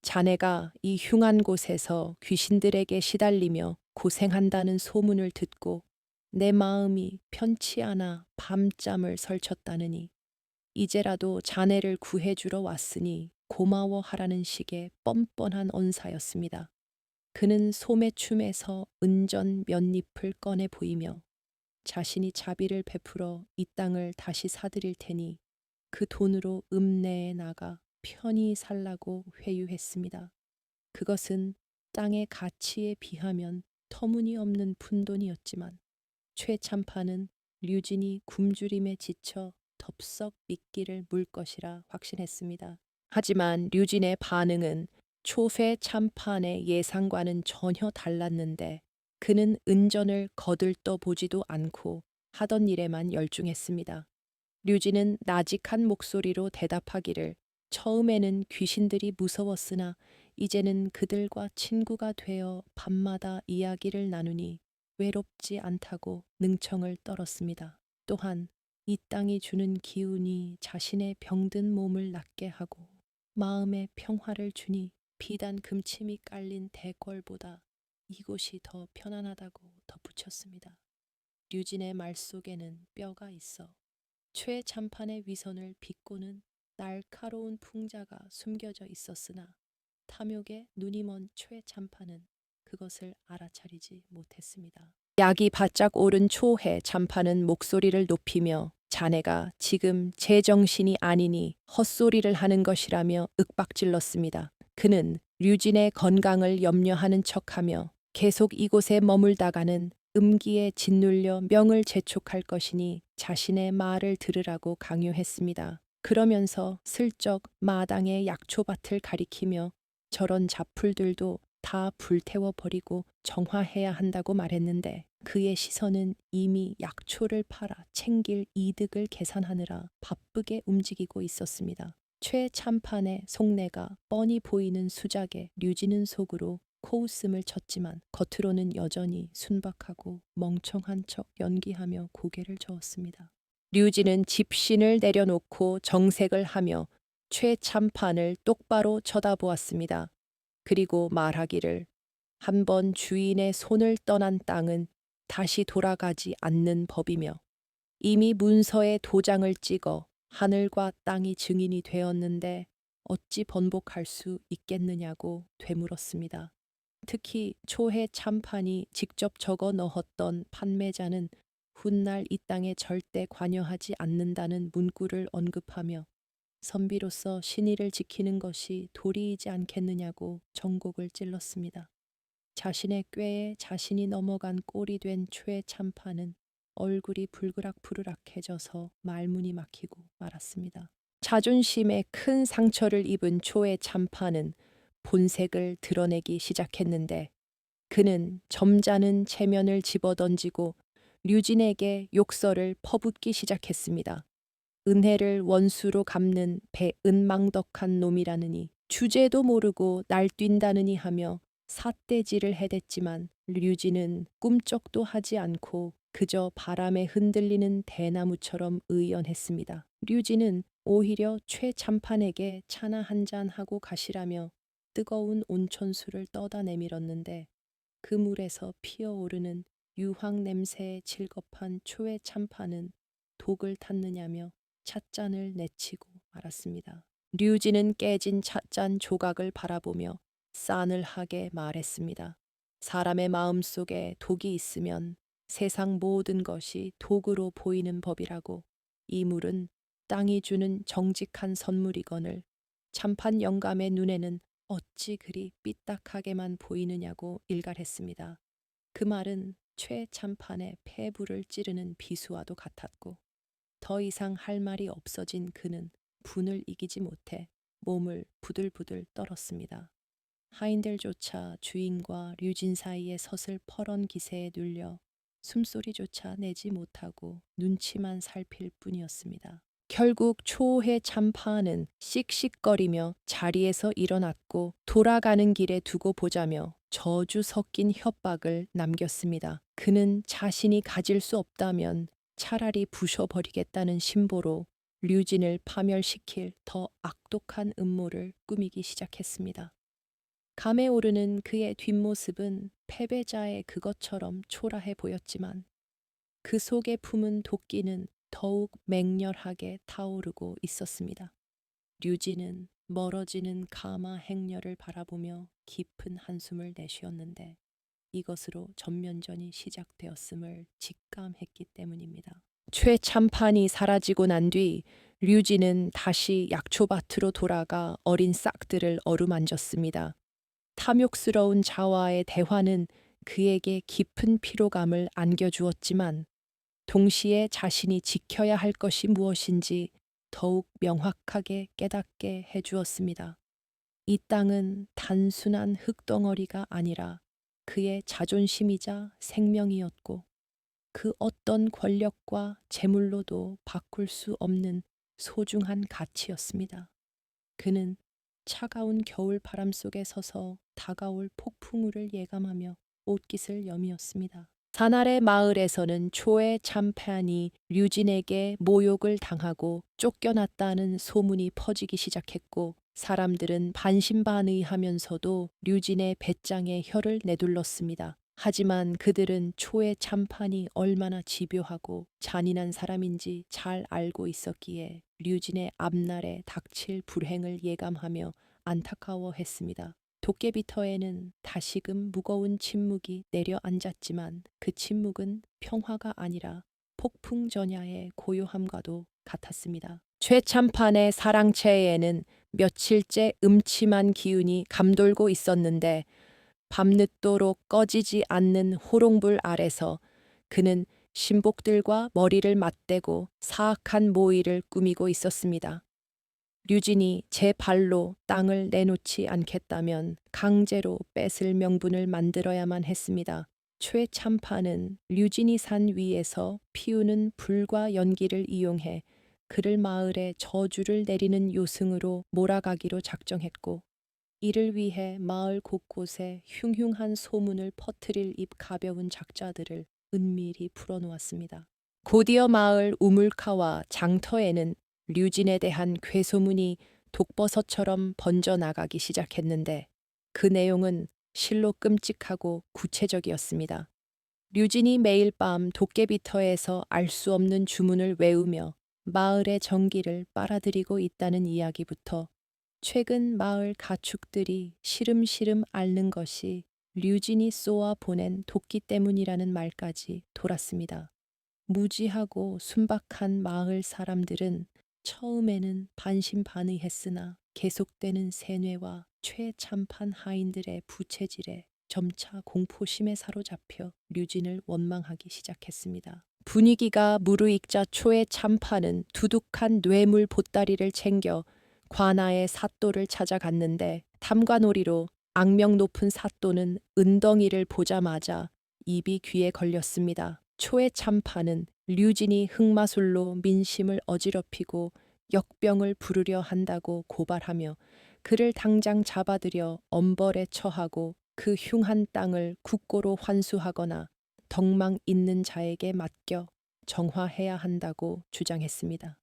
A: 자네가 이 흉한 곳에서 귀신들에게 시달리며 고생한다는 소문을 듣고 내 마음이 편치 않아 밤잠을 설쳤다느니 이제라도 자네를 구해주러 왔으니 고마워하라는 식의 뻔뻔한 언사였습니다. 그는 소매춤에서 은전 몇 잎을 꺼내 보이며 자신이 자비를 베풀어 이 땅을 다시 사들일 테니 그 돈으로 읍내에 나가 편히 살라고 회유했습니다. 그것은 땅의 가치에 비하면 터무니없는 푼돈이었지만 최참파는 류진이 굶주림에 지쳐 덥석 미끼를 물 것이라 확신했습니다. 하지만 류진의 반응은 초회 참판의 예상과는 전혀 달랐는데 그는 은전을 거들떠 보지도 않고 하던 일에만 열중했습니다. 류진은 나직한 목소리로 대답하기를 처음에는 귀신들이 무서웠으나 이제는 그들과 친구가 되어 밤마다 이야기를 나누니 외롭지 않다고 능청을 떨었습니다. 또한 이 땅이 주는 기운이 자신의 병든 몸을 낫게 하고 마음의 평화를 주니 비단 금침이 깔린 대궐보다 이곳이 더 편안하다고 덧붙였습니다. 류진의 말 속에는 뼈가 있어 최 참판의 위선을 비꼬는 날카로운 풍자가 숨겨져 있었으나 탐욕에 눈이 먼 최 참판은 그것을 알아차리지 못했습니다. 약이 바짝 오른 초해 참판은 목소리를 높이며 자네가 지금 제정신이 아니니 헛소리를 하는 것이라며 윽박질렀습니다. 그는 류진의 건강을 염려하는 척하며 계속 이곳에 머물다가는 음기에 짓눌려 명을 재촉할 것이니 자신의 말을 들으라고 강요했습니다. 그러면서 슬쩍 마당의 약초밭을 가리키며 저런 잡풀들도 다 불태워 버리고 정화해야 한다고 말했는데 그의 시선은 이미 약초를 팔아 챙길 이득을 계산하느라 바쁘게 움직이고 있었습니다. 최 참판의 속내가 뻔히 보이는 수작에 류진은 속으로 코웃음을 쳤지만 겉으로는 여전히 순박하고 멍청한 척 연기하며 고개를 저었습니다. 류진은 집신을 내려놓고 정색을 하며 최 참판을 똑바로 쳐다보았습니다. 그리고 말하기를 한번 주인의 손을 떠난 땅은 다시 돌아가지 않는 법이며 이미 문서에 도장을 찍어 하늘과 땅이 증인이 되었는데 어찌 번복할 수 있겠느냐고 되물었습니다. 특히 초해 참판이 직접 적어 넣었던 판매자는 훗날 이 땅에 절대 관여하지 않는다는 문구를 언급하며 선비로서 신의를 지키는 것이 도리이지 않겠느냐고 정곡을 찔렀습니다. 자신의 꾀에 자신이 넘어간 꼴이 된 최 참판은 얼굴이 불그락불그락해져서 말문이 막히고 말았습니다. 자존심에 큰 상처를 입은 초의 참판은 본색을 드러내기 시작했는데 그는 점잖은 체면을 집어던지고 류진에게 욕설을 퍼붓기 시작했습니다. 은혜를 원수로 갚는 배은망덕한 놈이라느니 주제도 모르고 날뛴다느니 하며 삿대질을 해댔지만 류진은 꿈쩍도 하지 않고 그저 바람에 흔들리는 대나무처럼 의연했습니다. 류진은 오히려 최 참판에게 차나 한잔 하고 가시라며 뜨거운 온천수를 떠다 내밀었는데 그 물에서 피어오르는 유황 냄새에 질겁한 초의 참판은 독을 탔느냐며 찻잔을 내치고 말았습니다. 류진은 깨진 찻잔 조각을 바라보며 싸늘하게 말했습니다. 사람의 마음 속에 독이 있으면 세상 모든 것이 독으로 보이는 법이라고. 이 물은 땅이 주는 정직한 선물이거늘 참판 영감의 눈에는 어찌 그리 삐딱하게만 보이느냐고 일갈했습니다. 그 말은 최 참판의 폐부를 찌르는 비수와도 같았고 더 이상 할 말이 없어진 그는 분을 이기지 못해 몸을 부들부들 떨었습니다. 하인들조차 주인과 류진 사이의 서슬퍼런 기세에 눌려 숨소리조차 내지 못하고 눈치만 살필 뿐이었습니다. 결국 초해 참판은 씩씩거리며 자리에서 일어났고 돌아가는 길에 두고 보자며 저주 섞인 협박을 남겼습니다. 그는 자신이 가질 수 없다면 차라리 부셔버리겠다는 심보로 류진을 파멸시킬 더 악독한 음모를 꾸미기 시작했습니다. 감에 오르는 그의 뒷모습은 패배자의 그것처럼 초라해 보였지만 그 속에 품은 도끼는 더욱 맹렬하게 타오르고 있었습니다. 류진은 멀어지는 가마 행렬을 바라보며 깊은 한숨을 내쉬었는데 이것으로 전면전이 시작되었음을 직감했기 때문입니다. 최 참판이 사라지고 난 뒤 류진은 다시 약초밭으로 돌아가 어린 싹들을 어루만졌습니다. 탐욕스러운 자와의 대화는 그에게 깊은 피로감을 안겨주었지만 동시에 자신이 지켜야 할 것이 무엇인지 더욱 명확하게 깨닫게 해주었습니다. 이 땅은 단순한 흙덩어리가 아니라 그의 자존심이자 생명이었고 그 어떤 권력과 재물로도 바꿀 수 없는 소중한 가치였습니다. 그는 차가운 겨울 바람 속에 서서 다가올 폭풍우를 예감하며 옷깃을 여미었습니다. 사날의 마을에서는 초의 참판이 류진에게 모욕을 당하고 쫓겨났다는 소문이 퍼지기 시작했고 사람들은 반신반의하면서도 류진의 배짱에 혀를 내둘렀습니다. 하지만 그들은 초의 참판이 얼마나 집요하고 잔인한 사람인지 잘 알고 있었기에 류진의 앞날에 닥칠 불행을 예감하며 안타까워했습니다. 도깨비터에는 다시금 무거운 침묵이 내려앉았지만 그 침묵은 평화가 아니라 폭풍전야의 고요함과도 같았습니다. 최참판의 사랑채에는 며칠째 음침한 기운이 감돌고 있었는데 밤늦도록 꺼지지 않는 호롱불 아래서 그는 신복들과 머리를 맞대고 사악한 모의를 꾸미고 있었습니다. 류진이 제 발로 땅을 내놓지 않겠다면 강제로 뺏을 명분을 만들어야만 했습니다. 최참판은 류진이 산 위에서 피우는 불과 연기를 이용해 그를 마을에 저주를 내리는 요승으로 몰아가기로 작정했고 이를 위해 마을 곳곳에 흉흉한 소문을 퍼뜨릴 입 가벼운 작자들을 은밀히 풀어놓았습니다. 곧이어 마을 우물가와 장터에는 류진에 대한 괴소문이 독버섯처럼 번져나가기 시작했는데 그 내용은 실로 끔찍하고 구체적이었습니다. 류진이 매일 밤 도깨비터에서 알 수 없는 주문을 외우며 마을의 전기를 빨아들이고 있다는 이야기부터 최근 마을 가축들이 시름시름 앓는 것이 류진이 쏘아 보낸 도끼 때문이라는 말까지 돌았습니다. 무지하고 순박한 마을 사람들은 처음에는 반신반의했으나 계속되는 세뇌와 최참판 하인들의 부채질에 점차 공포심에 사로잡혀 류진을 원망하기 시작했습니다. 분위기가 무르익자 초의 참판은 두둑한 뇌물 보따리를 챙겨 관아의 사또를 찾아갔는데 탐관오리로 악명 높은 사또는 은덩이를 보자마자 입이 귀에 걸렸습니다. 초의 참판은 류진이 흑마술로 민심을 어지럽히고 역병을 부르려 한다고 고발하며 그를 당장 잡아들여 엄벌에 처하고 그 흉한 땅을 국고로 환수하거나 덕망 있는 자에게 맡겨 정화해야 한다고 주장했습니다.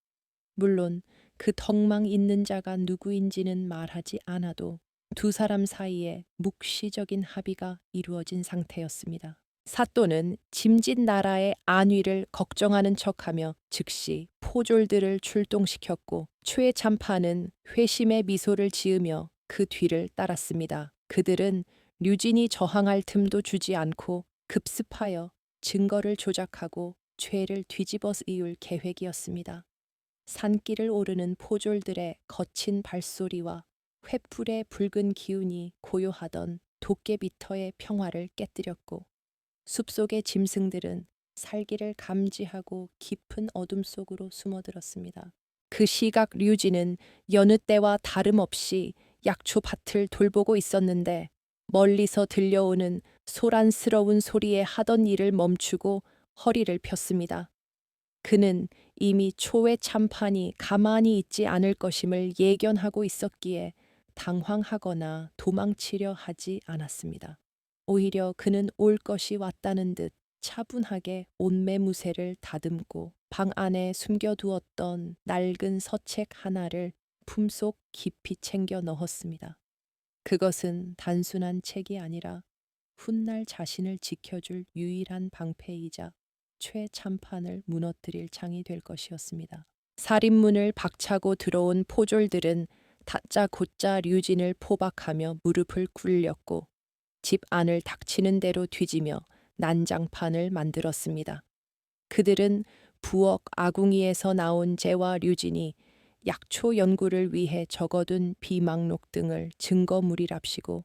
A: 물론 그 덕망 있는 자가 누구인지는 말하지 않아도 두 사람 사이에 묵시적인 합의가 이루어진 상태였습니다. 사또는 짐짓 나라의 안위를 걱정하는 척하며 즉시 포졸들을 출동시켰고 최참판은 회심의 미소를 지으며 그 뒤를 따랐습니다. 그들은 류진이 저항할 틈도 주지 않고 급습하여 증거를 조작하고 죄를 뒤집어 이을 계획이었습니다. 산길을 오르는 포졸들의 거친 발소리와 횃불의 붉은 기운이 고요하던 도깨비터의 평화를 깨뜨렸고 숲속의 짐승들은 살기를 감지하고 깊은 어둠 속으로 숨어들었습니다. 그 시각 류진은 여느 때와 다름없이 약초밭을 돌보고 있었는데 멀리서 들려오는 소란스러운 소리에 하던 일을 멈추고 허리를 폈습니다. 그는 이미 초의 참판이 가만히 있지 않을 것임을 예견하고 있었기에 당황하거나 도망치려 하지 않았습니다. 오히려 그는 올 것이 왔다는 듯 차분하게 옷매무새를 다듬고 방 안에 숨겨두었던 낡은 서책 하나를 품속 깊이 챙겨 넣었습니다. 그것은 단순한 책이 아니라 훗날 자신을 지켜줄 유일한 방패이자 최참판을 무너뜨릴 창이 될 것이었습니다. 살인문을 박차고 들어온 포졸들은 다짜고짜 류진을 포박하며 무릎을 꿇렸고 집 안을 닥치는 대로 뒤지며 난장판을 만들었습니다. 그들은 부엌 아궁이에서 나온 재와 류진이 약초 연구를 위해 적어둔 비망록 등을 증거물이랍시고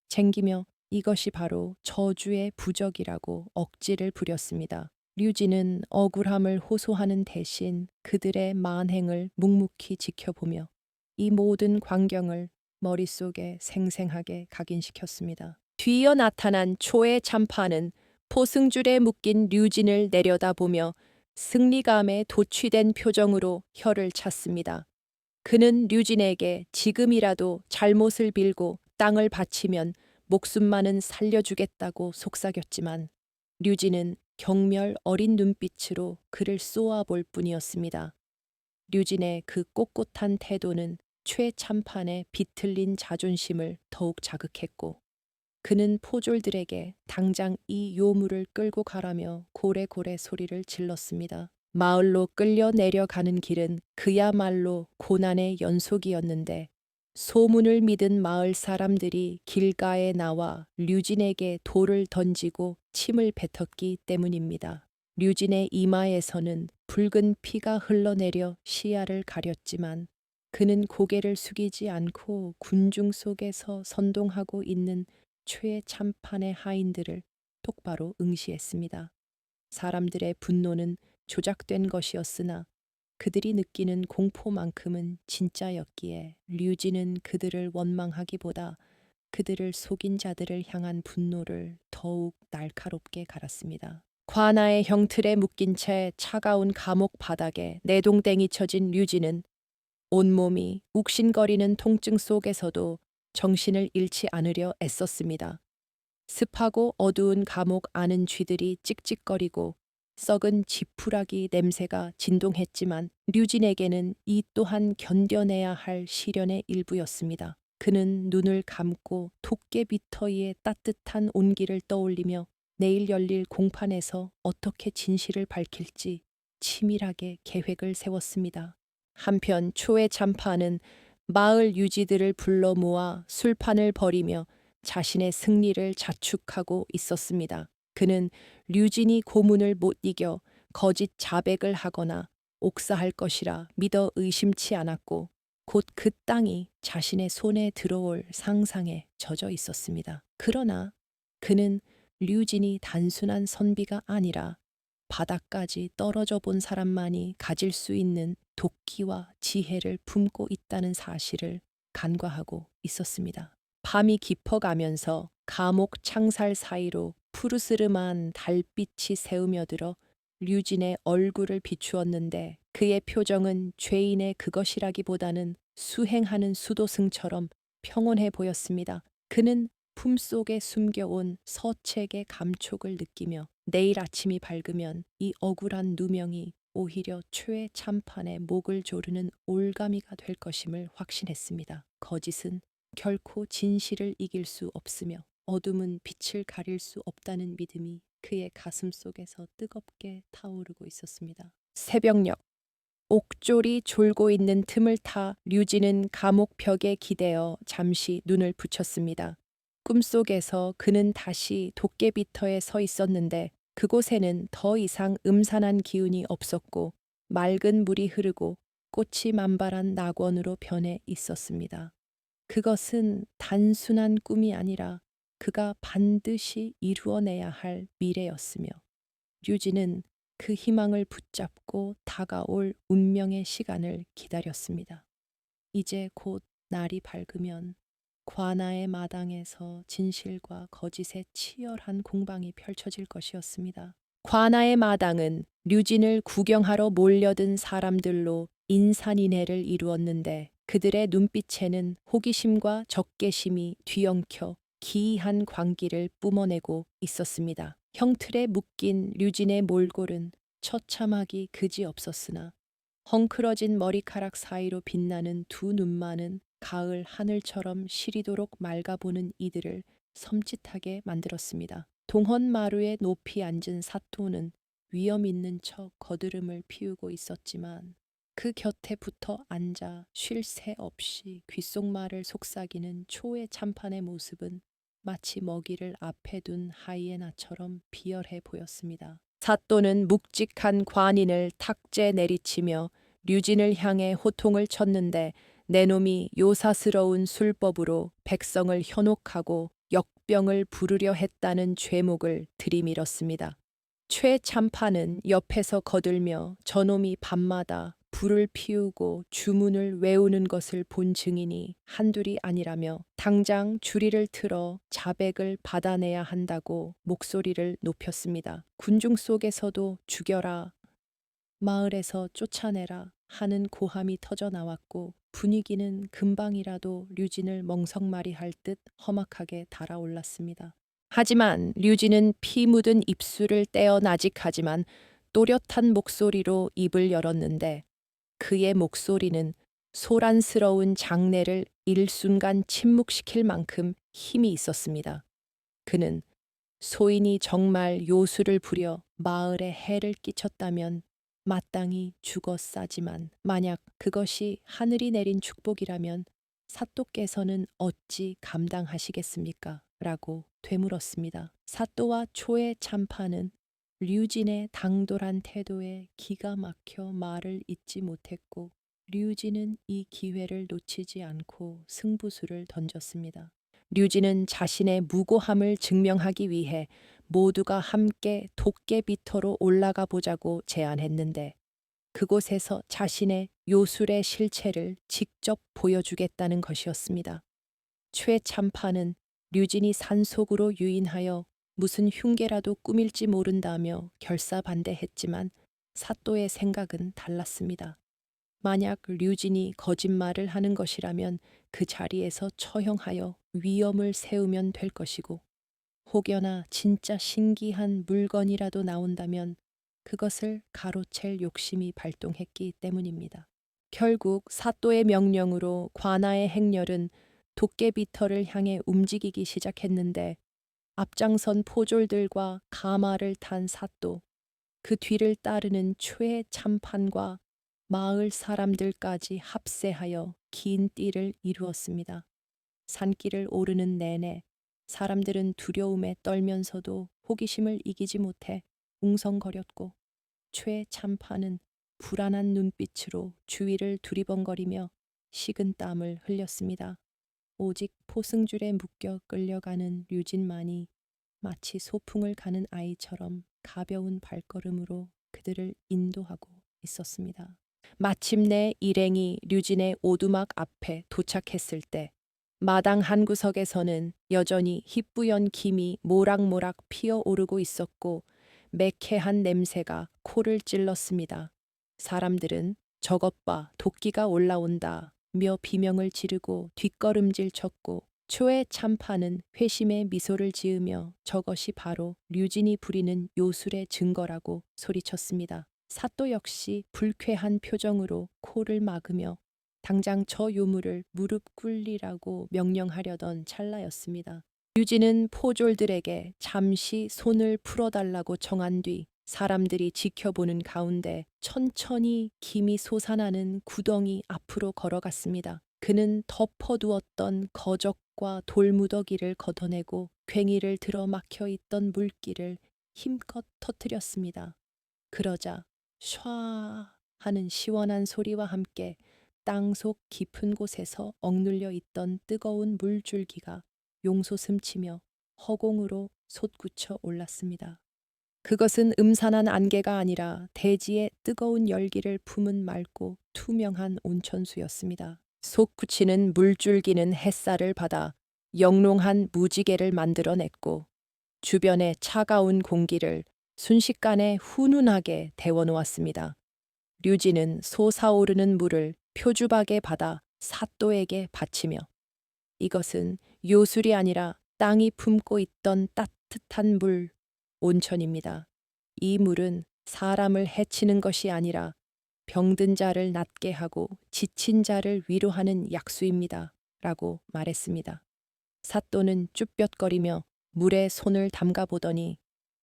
A: 챙기며 이것이 바로 저주의 부적이라고 억지를 부렸습니다. 류진은 억울함을 호소하는 대신 그들의 만행을 묵묵히 지켜보며 이 모든 광경을 머릿속에 생생하게 각인시켰습니다. 뒤이어 나타난 초의 참판은 포승줄에 묶인 류진을 내려다보며 승리감에 도취된 표정으로 혀를 찼습니다. 그는 류진에게 지금이라도 잘못을 빌고 땅을 바치면 목숨만은 살려주겠다고 속삭였지만 류진은 경멸 어린 눈빛으로 그를 쏘아볼 뿐이었습니다. 류진의 그 꼿꼿한 태도는 최 참판의 비틀린 자존심을 더욱 자극했고 그는 포졸들에게 당장 이 요물을 끌고 가라며 고래고래 소리를 질렀습니다. 마을로 끌려 내려가는 길은 그야말로 고난의 연속이었는데 소문을 믿은 마을 사람들이 길가에 나와 류진에게 돌을 던지고 침을 뱉었기 때문입니다. 류진의 이마에서는 붉은 피가 흘러내려 시야를 가렸지만 그는 고개를 숙이지 않고 군중 속에서 선동하고 있는 최 참판의 하인들을 똑바로 응시했습니다. 사람들의 분노는 조작된 것이었으나 그들이 느끼는 공포만큼은 진짜였기에 류진은 그들을 원망하기보다 그들을 속인 자들을 향한 분노를 더욱 날카롭게 갈았습니다. 관아의 형틀에 묶인 채 차가운 감옥 바닥에 내동댕이 쳐진 류진은 온몸이 욱신거리는 통증 속에서도 정신을 잃지 않으려 애썼습니다. 습하고 어두운 감옥 안은 쥐들이 찍찍거리고 썩은 지푸라기 냄새가 진동했지만 류진에게는 이 또한 견뎌내야 할 시련의 일부였습니다. 그는 눈을 감고 도깨비터이의 따뜻한 온기를 떠올리며 내일 열릴 공판에서 어떻게 진실을 밝힐지 치밀하게 계획을 세웠습니다. 한편 초의 참판은 마을 유지들을 불러 모아 술판을 벌이며 자신의 승리를 자축하고 있었습니다. 그는 류진이 고문을 못 이겨 거짓 자백을 하거나 옥사할 것이라 믿어 의심치 않았고 곧 그 땅이 자신의 손에 들어올 상상에 젖어 있었습니다. 그러나 그는 류진이 단순한 선비가 아니라 바닥까지 떨어져 본 사람만이 가질 수 있는 도끼와 지혜를 품고 있다는 사실을 간과하고 있었습니다. 밤이 깊어가면서 감옥 창살 사이로 푸르스름한 달빛이 새으며들어 류진의 얼굴을 비추었는데 그의 표정은 죄인의 그것이라기보다는 수행하는 수도승처럼 평온해 보였습니다. 그는 품속에 숨겨온 서책의 감촉을 느끼며 내일 아침이 밝으면 이 억울한 누명이 오히려 최의 참판의 목을 조르는 올가미가 될 것임을 확신했습니다. 거짓은 결코 진실을 이길 수 없으며 어둠은 빛을 가릴 수 없다는 믿음이 그의 가슴 속에서 뜨겁게 타오르고 있었습니다. 새벽녘 옥졸이 졸고 있는 틈을 타 류진은 감옥 벽에 기대어 잠시 눈을 붙였습니다. 꿈속에서 그는 다시 도깨비터에 서 있었는데 그곳에는 더 이상 음산한 기운이 없었고 맑은 물이 흐르고 꽃이 만발한 낙원으로 변해 있었습니다. 그것은 단순한 꿈이 아니라 그가 반드시 이루어내야 할 미래였으며 류진은 그 희망을 붙잡고 다가올 운명의 시간을 기다렸습니다. 이제 곧 날이 밝으면 관아의 마당에서 진실과 거짓의 치열한 공방이 펼쳐질 것이었습니다. 관아의 마당은 류진을 구경하러 몰려든 사람들로 인산인해를 이루었는데 그들의 눈빛에는 호기심과 적개심이 뒤엉켜 기이한 광기를 뿜어내고 있었습니다. 형틀에 묶인 류진의 몰골은 처참하기 그지없었으나 헝클어진 머리카락 사이로 빛나는 두 눈만은 가을 하늘처럼 시리도록 맑아보는 이들을 섬찟하게 만들었습니다. 동헌마루에 높이 앉은 사또는 위험 있는 척 거드름을 피우고 있었지만 그 곁에 붙어 앉아 쉴 새 없이 귓속말을 속삭이는 초의 참판의 모습은 마치 먹이를 앞에 둔 하이에나처럼 비열해 보였습니다. 사또는 묵직한 관인을 탁제 내리치며 류진을 향해 호통을 쳤는데 내놈이 요사스러운 술법으로 백성을 현혹하고 역병을 부르려 했다는 죄목을 들이밀었습니다. 최 참판은 옆에서 거들며 저놈이 밤마다 불을 피우고 주문을 외우는 것을 본 증인이 한둘이 아니라며 당장 주리를 틀어 자백을 받아내야 한다고 목소리를 높였습니다. 군중 속에서도 죽여라, 마을에서 쫓아내라 하는 고함이 터져 나왔고 분위기는 금방이라도 류진을 멍석말이할 듯 험악하게 달아올랐습니다. 하지만 류진은 피 묻은 입술을 떼어 나직하지만 또렷한 목소리로 입을 열었는데 그의 목소리는 소란스러운 장내를 일순간 침묵시킬 만큼 힘이 있었습니다. 그는 소인이 정말 요술을 부려 마을에 해를 끼쳤다면 마땅히 죽어 싸지만 만약 그것이 하늘이 내린 축복이라면 사또께서는 어찌 감당하시겠습니까? 라고 되물었습니다. 사또와 초의 참판은 류진의 당돌한 태도에 기가 막혀 말을 잇지 못했고 류진은 이 기회를 놓치지 않고 승부수를 던졌습니다. 류진은 자신의 무고함을 증명하기 위해 모두가 함께 도깨비터로 올라가 보자고 제안했는데 그곳에서 자신의 요술의 실체를 직접 보여주겠다는 것이었습니다. 최참파는 류진이 산속으로 유인하여 무슨 흉계라도 꾸밀지 모른다며 결사반대했지만 사또의 생각은 달랐습니다. 만약 류진이 거짓말을 하는 것이라면 그 자리에서 처형하여 위험을 세우면 될 것이고 혹여나 진짜 신기한 물건이라도 나온다면 그것을 가로챌 욕심이 발동했기 때문입니다. 결국 사또의 명령으로 관아의 행렬은 도깨비터를 향해 움직이기 시작했는데 앞장선 포졸들과 가마를 탄 사또, 그 뒤를 따르는 최 참판과 마을 사람들까지 합세하여 긴 띠를 이루었습니다. 산길을 오르는 내내 사람들은 두려움에 떨면서도 호기심을 이기지 못해 웅성거렸고 최 참판은 불안한 눈빛으로 주위를 두리번거리며 식은 땀을 흘렸습니다. 오직 포승줄에 묶여 끌려가는 류진만이 마치 소풍을 가는 아이처럼 가벼운 발걸음으로 그들을 인도하고 있었습니다. 마침내 일행이 류진의 오두막 앞에 도착했을 때 마당 한 구석에서는 여전히 희뿌연 김이 모락모락 피어오르고 있었고 매캐한 냄새가 코를 찔렀습니다. 사람들은 저것 봐 도끼가 올라온다 며 비명을 지르고 뒷걸음질 쳤고 초의 참판은 회심의 미소를 지으며 저것이 바로 류진이 부리는 요술의 증거라고 소리쳤습니다. 사또 역시 불쾌한 표정으로 코를 막으며 당장 저 요물을 무릎 꿇리라고 명령하려던 찰나였습니다. 류진은 포졸들에게 잠시 손을 풀어달라고 정한 뒤 사람들이 지켜보는 가운데 천천히 김이 솟아나는 구덩이 앞으로 걸어갔습니다. 그는 덮어두었던 거적과 돌무더기를 걷어내고 괭이를 들어 막혀 있던 물길을 힘껏 터뜨렸습니다. 그러자 촤 하는 시원한 소리와 함께 땅속 깊은 곳에서 억눌려 있던 뜨거운 물줄기가 용솟음치며 허공으로 솟구쳐 올랐습니다. 그것은 음산한 안개가 아니라 대지의 뜨거운 열기를 품은 맑고 투명한 온천수였습니다. 솟구치는 물줄기는 햇살을 받아 영롱한 무지개를 만들어냈고 주변의 차가운 공기를 순식간에 훈훈하게 데워놓았습니다. 류진은 솟아오르는 물을 표주박에 받아 사또에게 바치며 이것은 요술이 아니라 땅이 품고 있던 따뜻한 물, 온천입니다. 이 물은 사람을 해치는 것이 아니라 병든 자를 낫게 하고 지친 자를 위로하는 약수입니다. 라고 말했습니다. 사또는 쭈뼛거리며 물에 손을 담가 보더니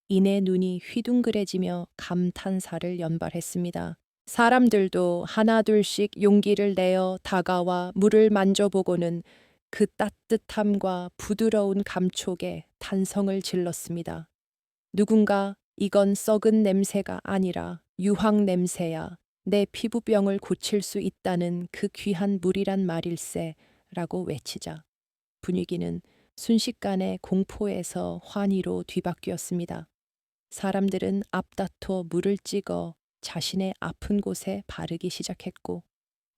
A: 이내 눈이 휘둥그레지며 감탄사를 연발했습니다. 사람들도 하나둘씩 용기를 내어 다가와 물을 만져보고는 그 따뜻함과 부드러운 감촉에 탄성을 질렀습니다. 누군가 이건 썩은 냄새가 아니라 유황 냄새야. 내 피부병을 고칠 수 있다는 그 귀한 물이란 말일세 라고 외치자 분위기는 순식간에 공포에서 환희로 뒤바뀌었습니다. 사람들은 앞다퉈 물을 찍어 자신의 아픈 곳에 바르기 시작했고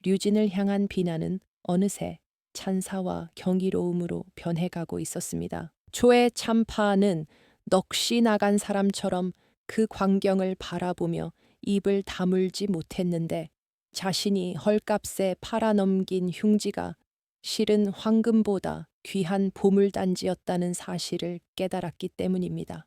A: 류진을 향한 비난은 어느새 찬사와 경이로움으로 변해가고 있었습니다. 초의 참파는 넋이 나간 사람처럼 그 광경을 바라보며 입을 다물지 못했는데 자신이 헐값에 팔아넘긴 흉지가 실은 황금보다 귀한 보물단지였다는 사실을 깨달았기 때문입니다.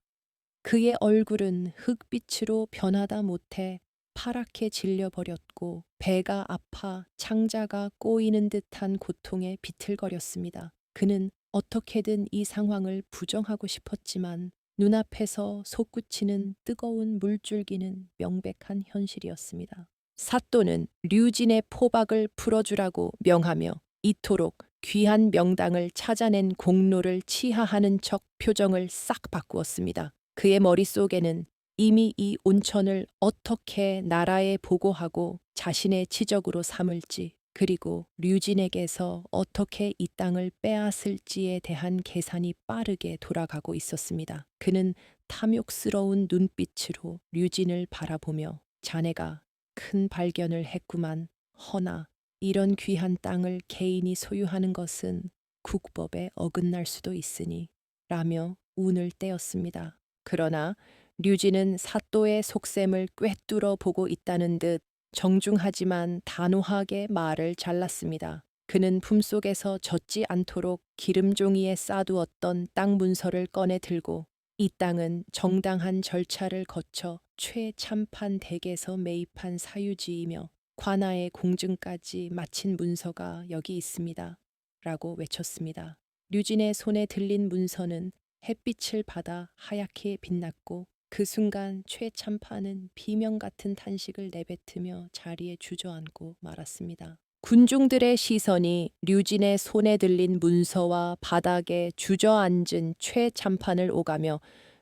A: 그의 얼굴은 흙빛으로 변하다 못해 파랗게 질려버렸고 배가 아파 창자가 꼬이는 듯한 고통에 비틀거렸습니다. 그는 어떻게든 이 상황을 부정하고 싶었지만 눈앞에서 솟구치는 뜨거운 물줄기는 명백한 현실이었습니다. 사또는 류진의 포박을 풀어주라고 명하며 이토록 귀한 명당을 찾아낸 공로를 치하하는 척 표정을 싹 바꾸었습니다. 그의 머릿속에는 이미 이 온천을 어떻게 나라에 보고하고 자신의 치적으로 삼을지, 그리고 류진에게서 어떻게 이 땅을 빼앗을지에 대한 계산이 빠르게 돌아가고 있었습니다. 그는 탐욕스러운 눈빛으로 류진을 바라보며 자네가 큰 발견을 했구만. 허나 이런 귀한 땅을 개인이 소유하는 것은 국법에 어긋날 수도 있으니 라며 운을 떼었습니다. 그러나 류진은 사또의 속셈을 꿰뚫어 보고 있다는 듯 정중하지만 단호하게 말을 잘랐습니다. 그는 품속에서 젖지 않도록 기름종이에 싸두었던 땅 문서를 꺼내 들고 이 땅은 정당한 절차를 거쳐 최참판 댁에서 매입한 사유지이며 관아의 공증까지 마친 문서가 여기 있습니다. 라고 외쳤습니다. 류진의 손에 들린 문서는 햇빛을 받아 하얗게 빛났고 그 순간 최참판은 비명 같은 탄식을 내뱉으며 자리에 주저앉고 말았습니다. 군중들의 시선이 류진의 손에 들린 문서와 바닥에 주저앉은 최참판을 오가며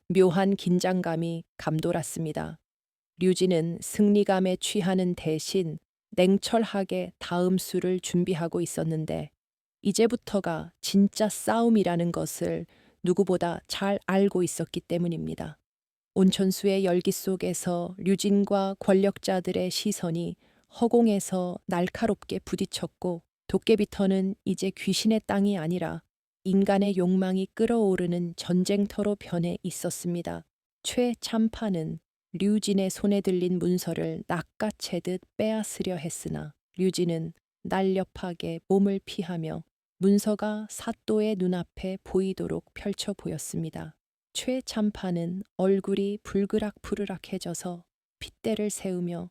A: 묘한 긴장감이 감돌았습니다. 류진은 승리감에 취하는 대신 냉철하게 다음 수를 준비하고 있었는데 이제부터가 진짜 싸움이라는 것을 누구보다 잘 알고 있었기 때문입니다. 온천수의 열기 속에서 류진과 권력자들의 시선이 허공에서 날카롭게 부딪혔고 도깨비터는 이제 귀신의 땅이 아니라 인간의 욕망이 끓어오르는 전쟁터로 변해 있었습니다. 최참판은 류진의 손에 들린 문서를 낚아채듯 빼앗으려 했으나 류진은 날렵하게 몸을 피하며 문서가 사또의 눈앞에 보이도록 펼쳐 보였습니다. 최참판은 얼굴이 불그락푸르락해져서 핏대를 세우며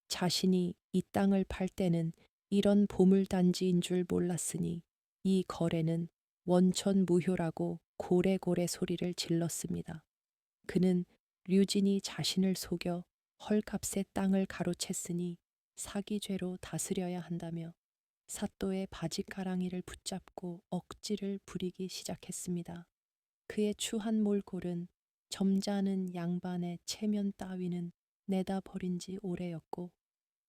A: 자신이 이 땅을 팔 때는 이런 보물단지인 줄 몰랐으니 이 거래는 원천무효라고 고래고래 소리를 질렀습니다. 그는 류진이 자신을 속여 헐값의 땅을 가로챘으니 사기죄로 다스려야 한다며 사또의 바지가랑이를 붙잡고 억지를 부리기 시작했습니다. 그의 추한 몰골은 점잖은 양반의 체면 따위는 내다 버린 지 오래였고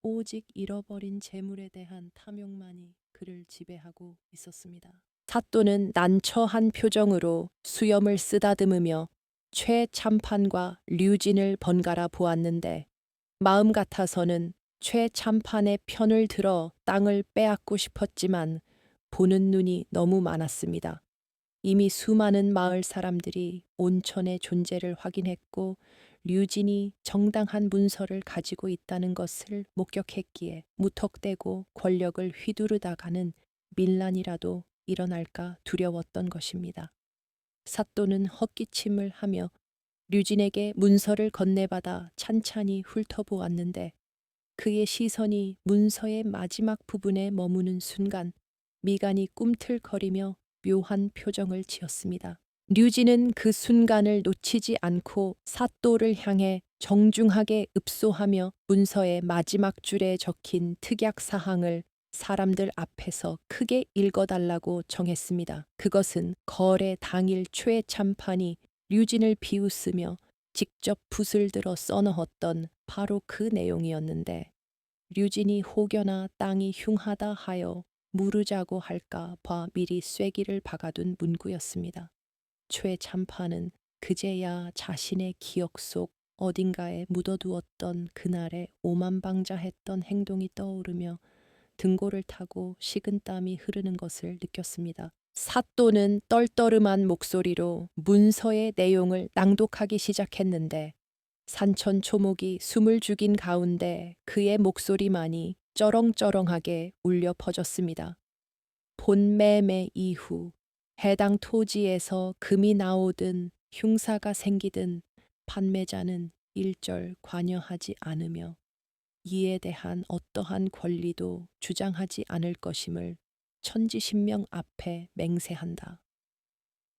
A: 오직 잃어버린 재물에 대한 탐욕만이 그를 지배하고 있었습니다. 사또는 난처한 표정으로 수염을 쓰다듬으며 최참판과 류진을 번갈아 보았는데 마음 같아서는 최참판의 편을 들어 땅을 빼앗고 싶었지만 보는 눈이 너무 많았습니다. 이미 수많은 마을 사람들이 온천의 존재를 확인했고 류진이 정당한 문서를 가지고 있다는 것을 목격했기에 무턱대고 권력을 휘두르다가는 밀란이라도 일어날까 두려웠던 것입니다. 사또는 헛기침을 하며 류진에게 문서를 건네받아 찬찬히 훑어보았는데 그의 시선이 문서의 마지막 부분에 머무는 순간 미간이 꿈틀거리며 묘한 표정을 지었습니다. 류진은 그 순간을 놓치지 않고 사또를 향해 정중하게 읍소하며 문서의 마지막 줄에 적힌 특약 사항을 사람들 앞에서 크게 읽어달라고 정했습니다. 그것은 거래 당일 최참판이 류진을 비웃으며 직접 붓을 들어 써넣었던 바로 그 내용이었는데 류진이 혹여나 땅이 흉하다 하여 물으자고 할까 봐 미리 쐐기를 박아둔 문구였습니다. 최참판은 그제야 자신의 기억 속 어딘가에 묻어두었던 그날의 오만방자했던 행동이 떠오르며 등골을 타고 식은땀이 흐르는 것을 느꼈습니다. 사또는 떨떠름한 목소리로 문서의 내용을 낭독하기 시작했는데 산천초목이 숨을 죽인 가운데 그의 목소리만이 쩌렁쩌렁하게 울려 퍼졌습니다. 본매매 이후 해당 토지에서 금이 나오든 흉사가 생기든 판매자는 일절 관여하지 않으며 이에 대한 어떠한 권리도 주장하지 않을 것임을 천지신명 앞에 맹세한다.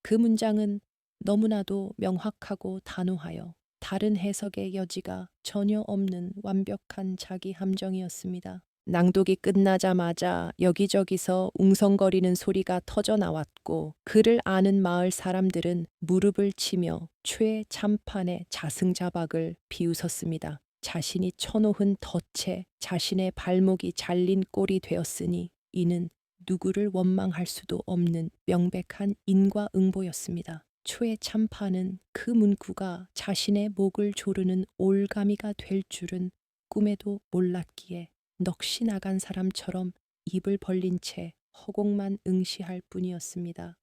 A: 그 문장은 너무나도 명확하고 단호하여 다른 해석의 여지가 전혀 없는 완벽한 자기 함정이었습니다. 낭독이 끝나자마자 여기저기서 웅성거리는 소리가 터져 나왔고 그를 아는 마을 사람들은 무릎을 치며 최 참판의 자승자박을 비웃었습니다. 자신이 쳐놓은 덫에 자신의 발목이 잘린 꼴이 되었으니 이는 누구를 원망할 수도 없는 명백한 인과응보였습니다. 초의 참판은 그 문구가 자신의 목을 조르는 올가미가 될 줄은 꿈에도 몰랐기에 넋이 나간 사람처럼 입을 벌린 채 허공만 응시할 뿐이었습니다.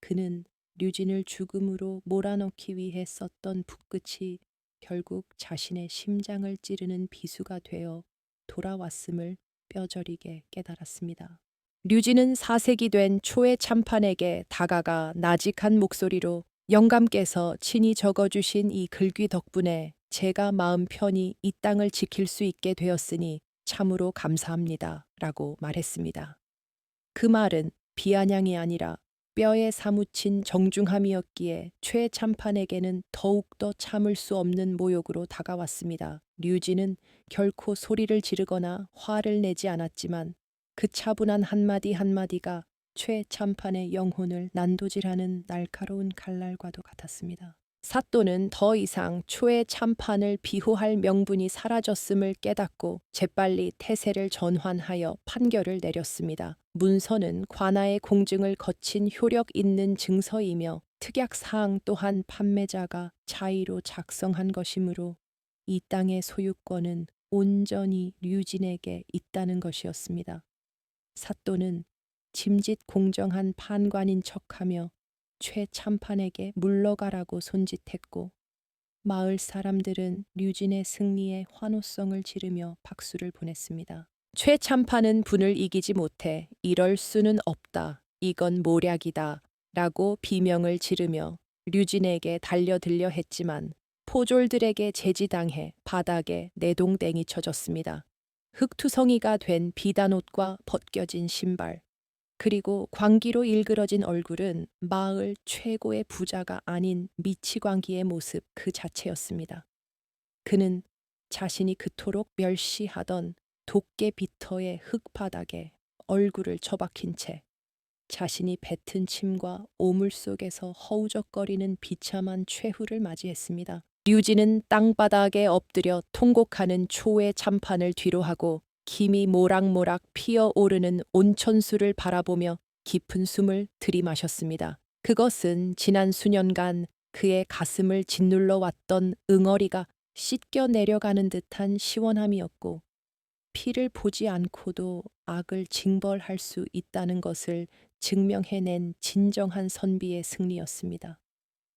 A: 그는 류진을 죽음으로 몰아넣기 위해 썼던 붓끝이 결국 자신의 심장을 찌르는 비수가 되어 돌아왔음을 뼈저리게 깨달았습니다. 류진은 사색이 된 초의 참판에게 다가가 나직한 목소리로 영감께서 친히 적어주신 이 글귀 덕분에 제가 마음 편히 이 땅을 지킬 수 있게 되었으니 참으로 감사합니다. 라고 말했습니다. 그 말은 비아냥이 아니라 뼈에 사무친 정중함이었기에 최 참판에게는 더욱더 참을 수 없는 모욕으로 다가왔습니다. 류진은 결코 소리를 지르거나 화를 내지 않았지만 그 차분한 한마디 한마디가 최 참판의 영혼을 난도질하는 날카로운 칼날과도 같았습니다. 사또는 더 이상 초의 참판을 비호할 명분이 사라졌음을 깨닫고 재빨리 태세를 전환하여 판결을 내렸습니다. 문서는 관아의 공증을 거친 효력 있는 증서이며 특약사항 또한 판매자가 자의로 작성한 것이므로 이 땅의 소유권은 온전히 류진에게 있다는 것이었습니다. 사또는 짐짓 공정한 판관인 척하며 최 참판에게 물러가라고 손짓했고 마을 사람들은 류진의 승리에 환호성을 지르며 박수를 보냈습니다. 최 참판은 분을 이기지 못해 이럴 수는 없다. 이건 모략이다. 라고 비명을 지르며 류진에게 달려들려 했지만 포졸들에게 제지당해 바닥에 내동댕이 쳐졌습니다. 흙투성이가 된 비단옷과 벗겨진 신발, 그리고 광기로 일그러진 얼굴은 마을 최고의 부자가 아닌 미치광기의 모습 그 자체였습니다. 그는 자신이 그토록 멸시하던 도깨비터의 흙바닥에 얼굴을 처박힌 채 자신이 뱉은 침과 오물 속에서 허우적거리는 비참한 최후를 맞이했습니다. 류진은 땅바닥에 엎드려 통곡하는 초의 참판을 뒤로하고 김이 모락모락 피어오르는 온천수를 바라보며 깊은 숨을 들이마셨습니다. 그것은 지난 수년간 그의 가슴을 짓눌러 왔던 응어리가 씻겨 내려가는 듯한 시원함이었고 피를 보지 않고도 악을 징벌할 수 있다는 것을 증명해낸 진정한 선비의 승리였습니다.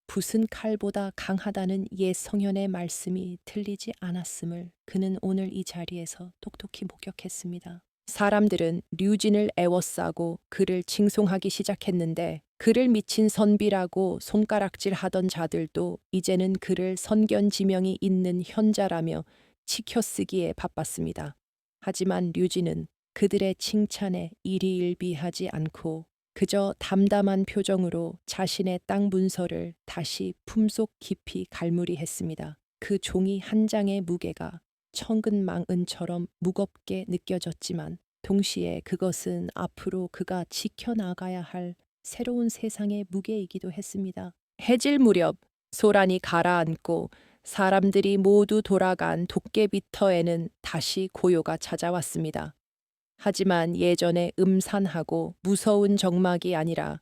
A: 붓은 칼보다 강하다는 옛 성현의 말씀이 틀리지 않았음을 그는 오늘 이 자리에서 똑똑히 목격했습니다. 사람들은 류진을 애워싸고 그를 칭송하기 시작했는데 그를 미친 선비라고 손가락질하던 자들도 이제는 그를 선견지명이 있는 현자라며 치켜쓰기에 바빴습니다. 하지만 류진은 그들의 칭찬에 일희일비하지 않고 그저 담담한 표정으로 자신의 땅 문서를 다시 품속 깊이 갈무리했습니다. 그 종이 한 장의 무게가 천근만은처럼 무겁게 느껴졌지만 동시에 그것은 앞으로 그가 지켜나가야 할 새로운 세상의 무게이기도 했습니다. 해질 무렵 소란이 가라앉고 사람들이 모두 돌아간 도깨비터에는 다시 고요가 찾아왔습니다. 하지만 예전의 음산하고 무서운 정막이 아니라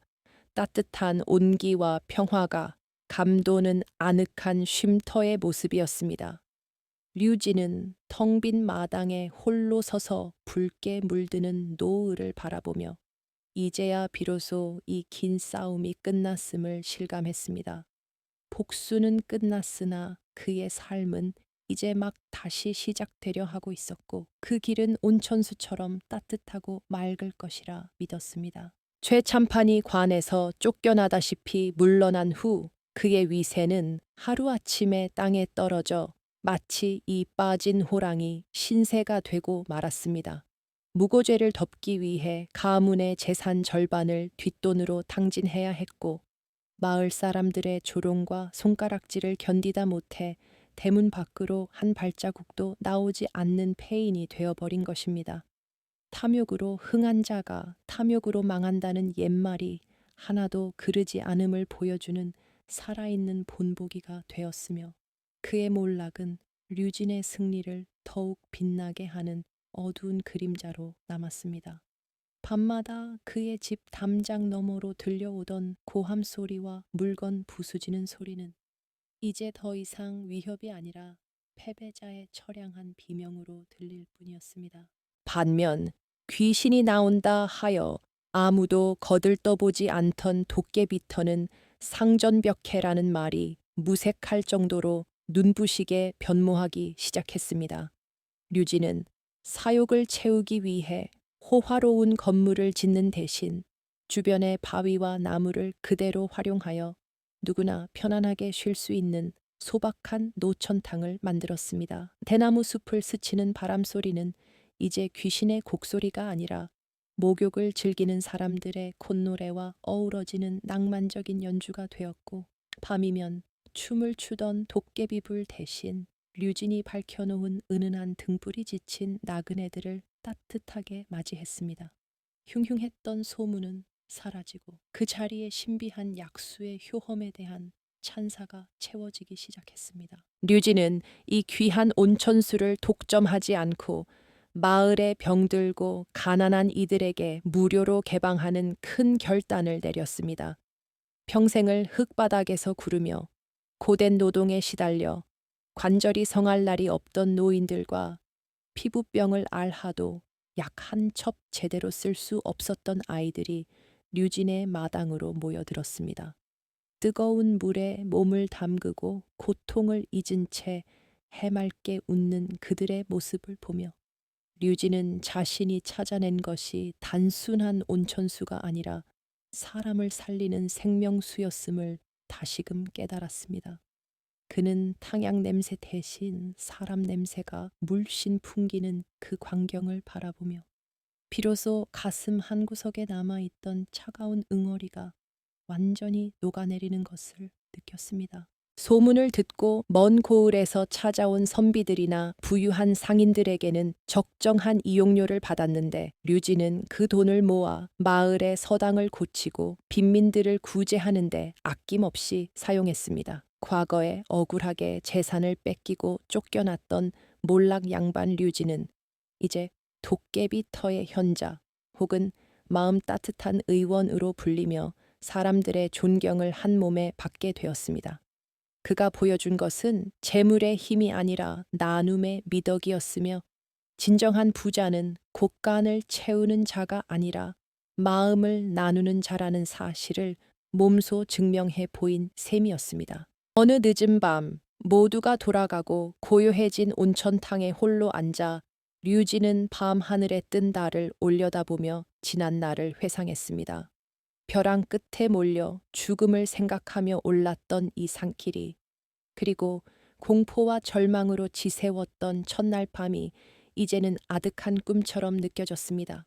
A: 따뜻한 온기와 평화가 감도는 아늑한 쉼터의 모습이었습니다. 류진은 텅 빈 마당에 홀로 서서 붉게 물드는 노을을 바라보며 이제야 비로소 이 긴 싸움이 끝났음을 실감했습니다. 복수는 끝났으나 그의 삶은 이제 막 다시 시작되려 하고 있었고 그 길은 온천수처럼 따뜻하고 맑을 것이라 믿었습니다. 최 참판이 관에서 쫓겨나다시피 물러난 후 그의 위세는 하루아침에 땅에 떨어져 마치 이 빠진 호랑이 신세가 되고 말았습니다. 무고죄를 덮기 위해 가문의 재산 절반을 뒷돈으로 탕진해야 했고 마을 사람들의 조롱과 손가락질을 견디다 못해 대문 밖으로 한 발자국도 나오지 않는 폐인이 되어버린 것입니다. 탐욕으로 흥한 자가 탐욕으로 망한다는 옛말이 하나도 그르지 않음을 보여주는 살아있는 본보기가 되었으며 그의 몰락은 류진의 승리를 더욱 빛나게 하는 어두운 그림자로 남았습니다. 밤마다 그의 집 담장 너머로 들려오던 고함 소리와 물건 부수지는 소리는 이제 더 이상 위협이 아니라 패배자의 처량한 비명으로 들릴 뿐이었습니다. 반면 귀신이 나온다 하여 아무도 거들떠보지 않던 도깨비터는 상전벽해라는 말이 무색할 정도로 눈부시게 변모하기 시작했습니다. 류진은 사욕을 채우기 위해 호화로운 건물을 짓는 대신 주변의 바위와 나무를 그대로 활용하여 누구나 편안하게 쉴 수 있는 소박한 노천탕을 만들었습니다. 대나무 숲을 스치는 바람 소리는 이제 귀신의 곡소리가 아니라 목욕을 즐기는 사람들의 콧노래와 어우러지는 낭만적인 연주가 되었고 밤이면 춤을 추던 도깨비불 대신 류진이 밝혀놓은 은은한 등불이 지친 나그네들을 따뜻하게 맞이했습니다. 흉흉했던 소문은 사라지고 그 자리에 신비한 약수의 효험에 대한 찬사가 채워지기 시작했습니다. 류진은 이 귀한 온천수를 독점하지 않고 마을의 병들고 가난한 이들에게 무료로 개방하는 큰 결단을 내렸습니다. 평생을 흙바닥에서 구르며 고된 노동에 시달려 관절이 성할 날이 없던 노인들과 피부병을 앓아도 약 한 첩 제대로 쓸 수 없었던 아이들이 류진의 마당으로 모여들었습니다. 뜨거운 물에 몸을 담그고 고통을 잊은 채 해맑게 웃는 그들의 모습을 보며 류진은 자신이 찾아낸 것이 단순한 온천수가 아니라 사람을 살리는 생명수였음을 다시금 깨달았습니다. 그는 탕약 냄새 대신 사람 냄새가 물씬 풍기는 그 광경을 바라보며 비로소 가슴 한구석에 남아있던 차가운 응어리가 완전히 녹아내리는 것을 느꼈습니다. 소문을 듣고 먼 고을에서 찾아온 선비들이나 부유한 상인들에게는 적정한 이용료를 받았는데 류진은 그 돈을 모아 마을의 서당을 고치고 빈민들을 구제하는데 아낌없이 사용했습니다. 과거에 억울하게 재산을 뺏기고 쫓겨났던 몰락 양반 류진은 이제 도깨비 터의 현자 혹은 마음 따뜻한 의원으로 불리며 사람들의 존경을 한 몸에 받게 되었습니다. 그가 보여준 것은 재물의 힘이 아니라 나눔의 미덕이었으며 진정한 부자는 곳간을 채우는 자가 아니라 마음을 나누는 자라는 사실을 몸소 증명해 보인 셈이었습니다. 어느 늦은 밤 모두가 돌아가고 고요해진 온천탕에 홀로 앉아 류진은 밤 하늘에 뜬 달을 올려다보며 지난 날을 회상했습니다. 벼랑 끝에 몰려 죽음을 생각하며 올랐던 이 산길이 그리고 공포와 절망으로 지새웠던 첫날 밤이 이제는 아득한 꿈처럼 느껴졌습니다.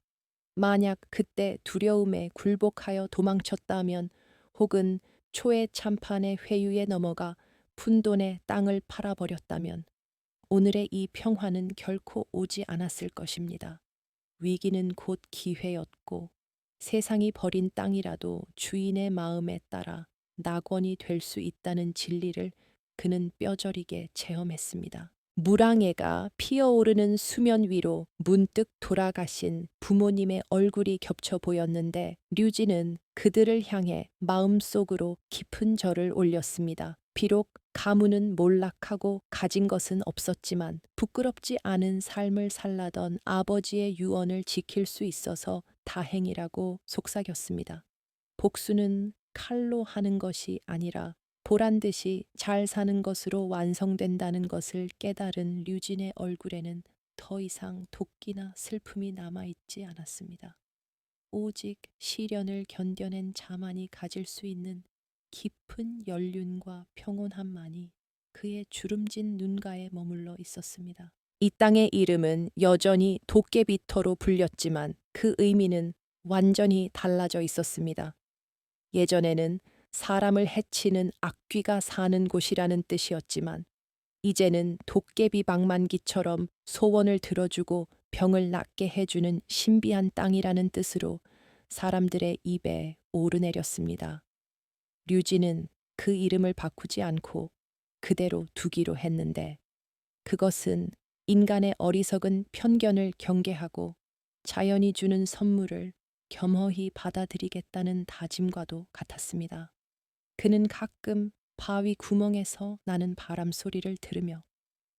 A: 만약 그때 두려움에 굴복하여 도망쳤다면 혹은 초의 참판의 회유에 넘어가 푼돈의 땅을 팔아버렸다면 오늘의 이 평화는 결코 오지 않았을 것입니다. 위기는 곧 기회였고 세상이 버린 땅이라도 주인의 마음에 따라 낙원이 될 수 있다는 진리를 그는 뼈저리게 체험했습니다. 물앙해가 피어오르는 수면 위로 문득 돌아가신 부모님의 얼굴이 겹쳐 보였는데 류진은 그들을 향해 마음속으로 깊은 절을 올렸습니다. 비록 가문은 몰락하고 가진 것은 없었지만 부끄럽지 않은 삶을 살라던 아버지의 유언을 지킬 수 있어서 다행이라고 속삭였습니다. 복수는 칼로 하는 것이 아니라 보란 듯이 잘 사는 것으로 완성된다는 것을 깨달은 류진의 얼굴에는 더 이상 도끼나 슬픔이 남아있지 않았습니다. 오직 시련을 견뎌낸 자만이 가질 수 있는 깊은 연륜과 평온함만이 그의 주름진 눈가에 머물러 있었습니다. 이 땅의 이름은 여전히 도깨비터로 불렸지만 그 의미는 완전히 달라져 있었습니다. 예전에는 사람을 해치는 악귀가 사는 곳이라는 뜻이었지만 이제는 도깨비 방만기처럼 소원을 들어주고 병을 낫게 해주는 신비한 땅이라는 뜻으로 사람들의 입에 오르내렸습니다. 류진은 그 이름을 바꾸지 않고 그대로 두기로 했는데 그것은 인간의 어리석은 편견을 경계하고 자연이 주는 선물을 겸허히 받아들이겠다는 다짐과도 같았습니다. 그는 가끔 바위 구멍에서 나는 바람 소리를 들으며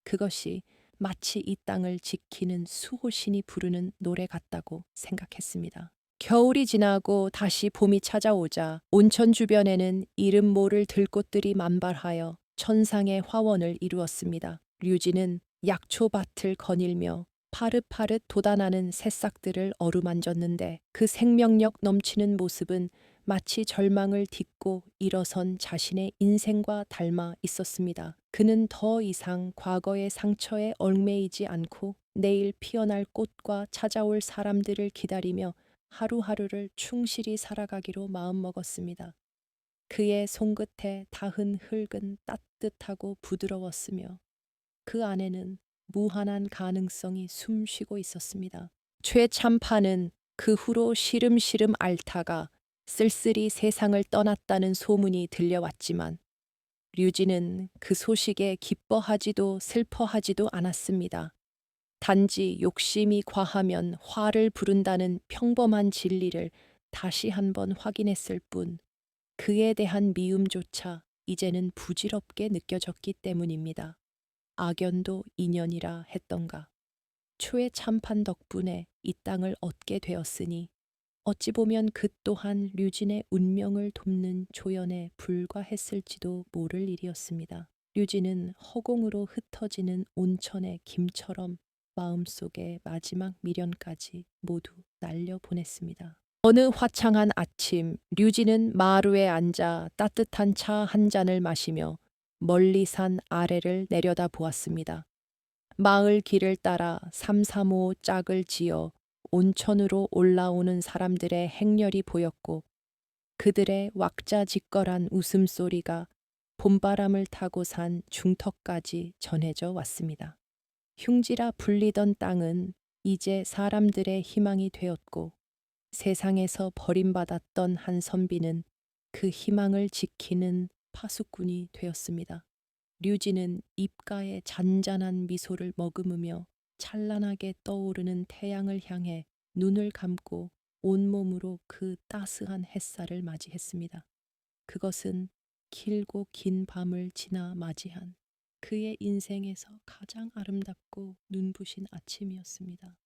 A: 그것이 마치 이 땅을 지키는 수호신이 부르는 노래 같다고 생각했습니다. 겨울이 지나고 다시 봄이 찾아오자 온천 주변에는 이름 모를 들꽃들이 만발하여 천상의 화원을 이루었습니다. 류진은 약초밭을 거닐며 파릇파릇 돋아나는 새싹들을 어루만졌는데 그 생명력 넘치는 모습은 마치 절망을 딛고 일어선 자신의 인생과 닮아 있었습니다. 그는 더 이상 과거의 상처에 얽매이지 않고 내일 피어날 꽃과 찾아올 사람들을 기다리며 하루하루를 충실히 살아가기로 마음먹었습니다. 그의 손끝에 닿은 흙은 따뜻하고 부드러웠으며 그 안에는 무한한 가능성이 숨쉬고 있었습니다. 최참파는 그 후로 시름시름 앓다가 쓸쓸히 세상을 떠났다는 소문이 들려왔지만 류진은 그 소식에 기뻐하지도 슬퍼하지도 않았습니다. 단지 욕심이 과하면 화를 부른다는 평범한 진리를 다시 한번 확인했을 뿐 그에 대한 미움조차 이제는 부질없게 느껴졌기 때문입니다. 악연도 인연이라 했던가. 초의 참판 덕분에 이 땅을 얻게 되었으니 어찌 보면 그 또한 류진의 운명을 돕는 조연에 불과했을지도 모를 일이었습니다. 류진은 허공으로 흩어지는 온천의 김처럼 마음속의 마지막 미련까지 모두 날려보냈습니다. 어느 화창한 아침 류진은 마루에 앉아 따뜻한 차 한 잔을 마시며 멀리 산 아래를 내려다 보았습니다. 마을 길을 따라 삼삼오오 짝을 지어 온천으로 올라오는 사람들의 행렬이 보였고 그들의 왁자지껄한 웃음소리가 봄바람을 타고 산 중턱까지 전해져 왔습니다. 흉지라 불리던 땅은 이제 사람들의 희망이 되었고 세상에서 버림받았던 한 선비는 그 희망을 지키는 파수꾼이 되었습니다. 류진은 입가에 잔잔한 미소를 머금으며 찬란하게 떠오르는 태양을 향해 눈을 감고 온몸으로 그 따스한 햇살을 맞이했습니다. 그것은 길고 긴 밤을 지나 맞이한 그의 인생에서 가장 아름답고 눈부신 아침이었습니다.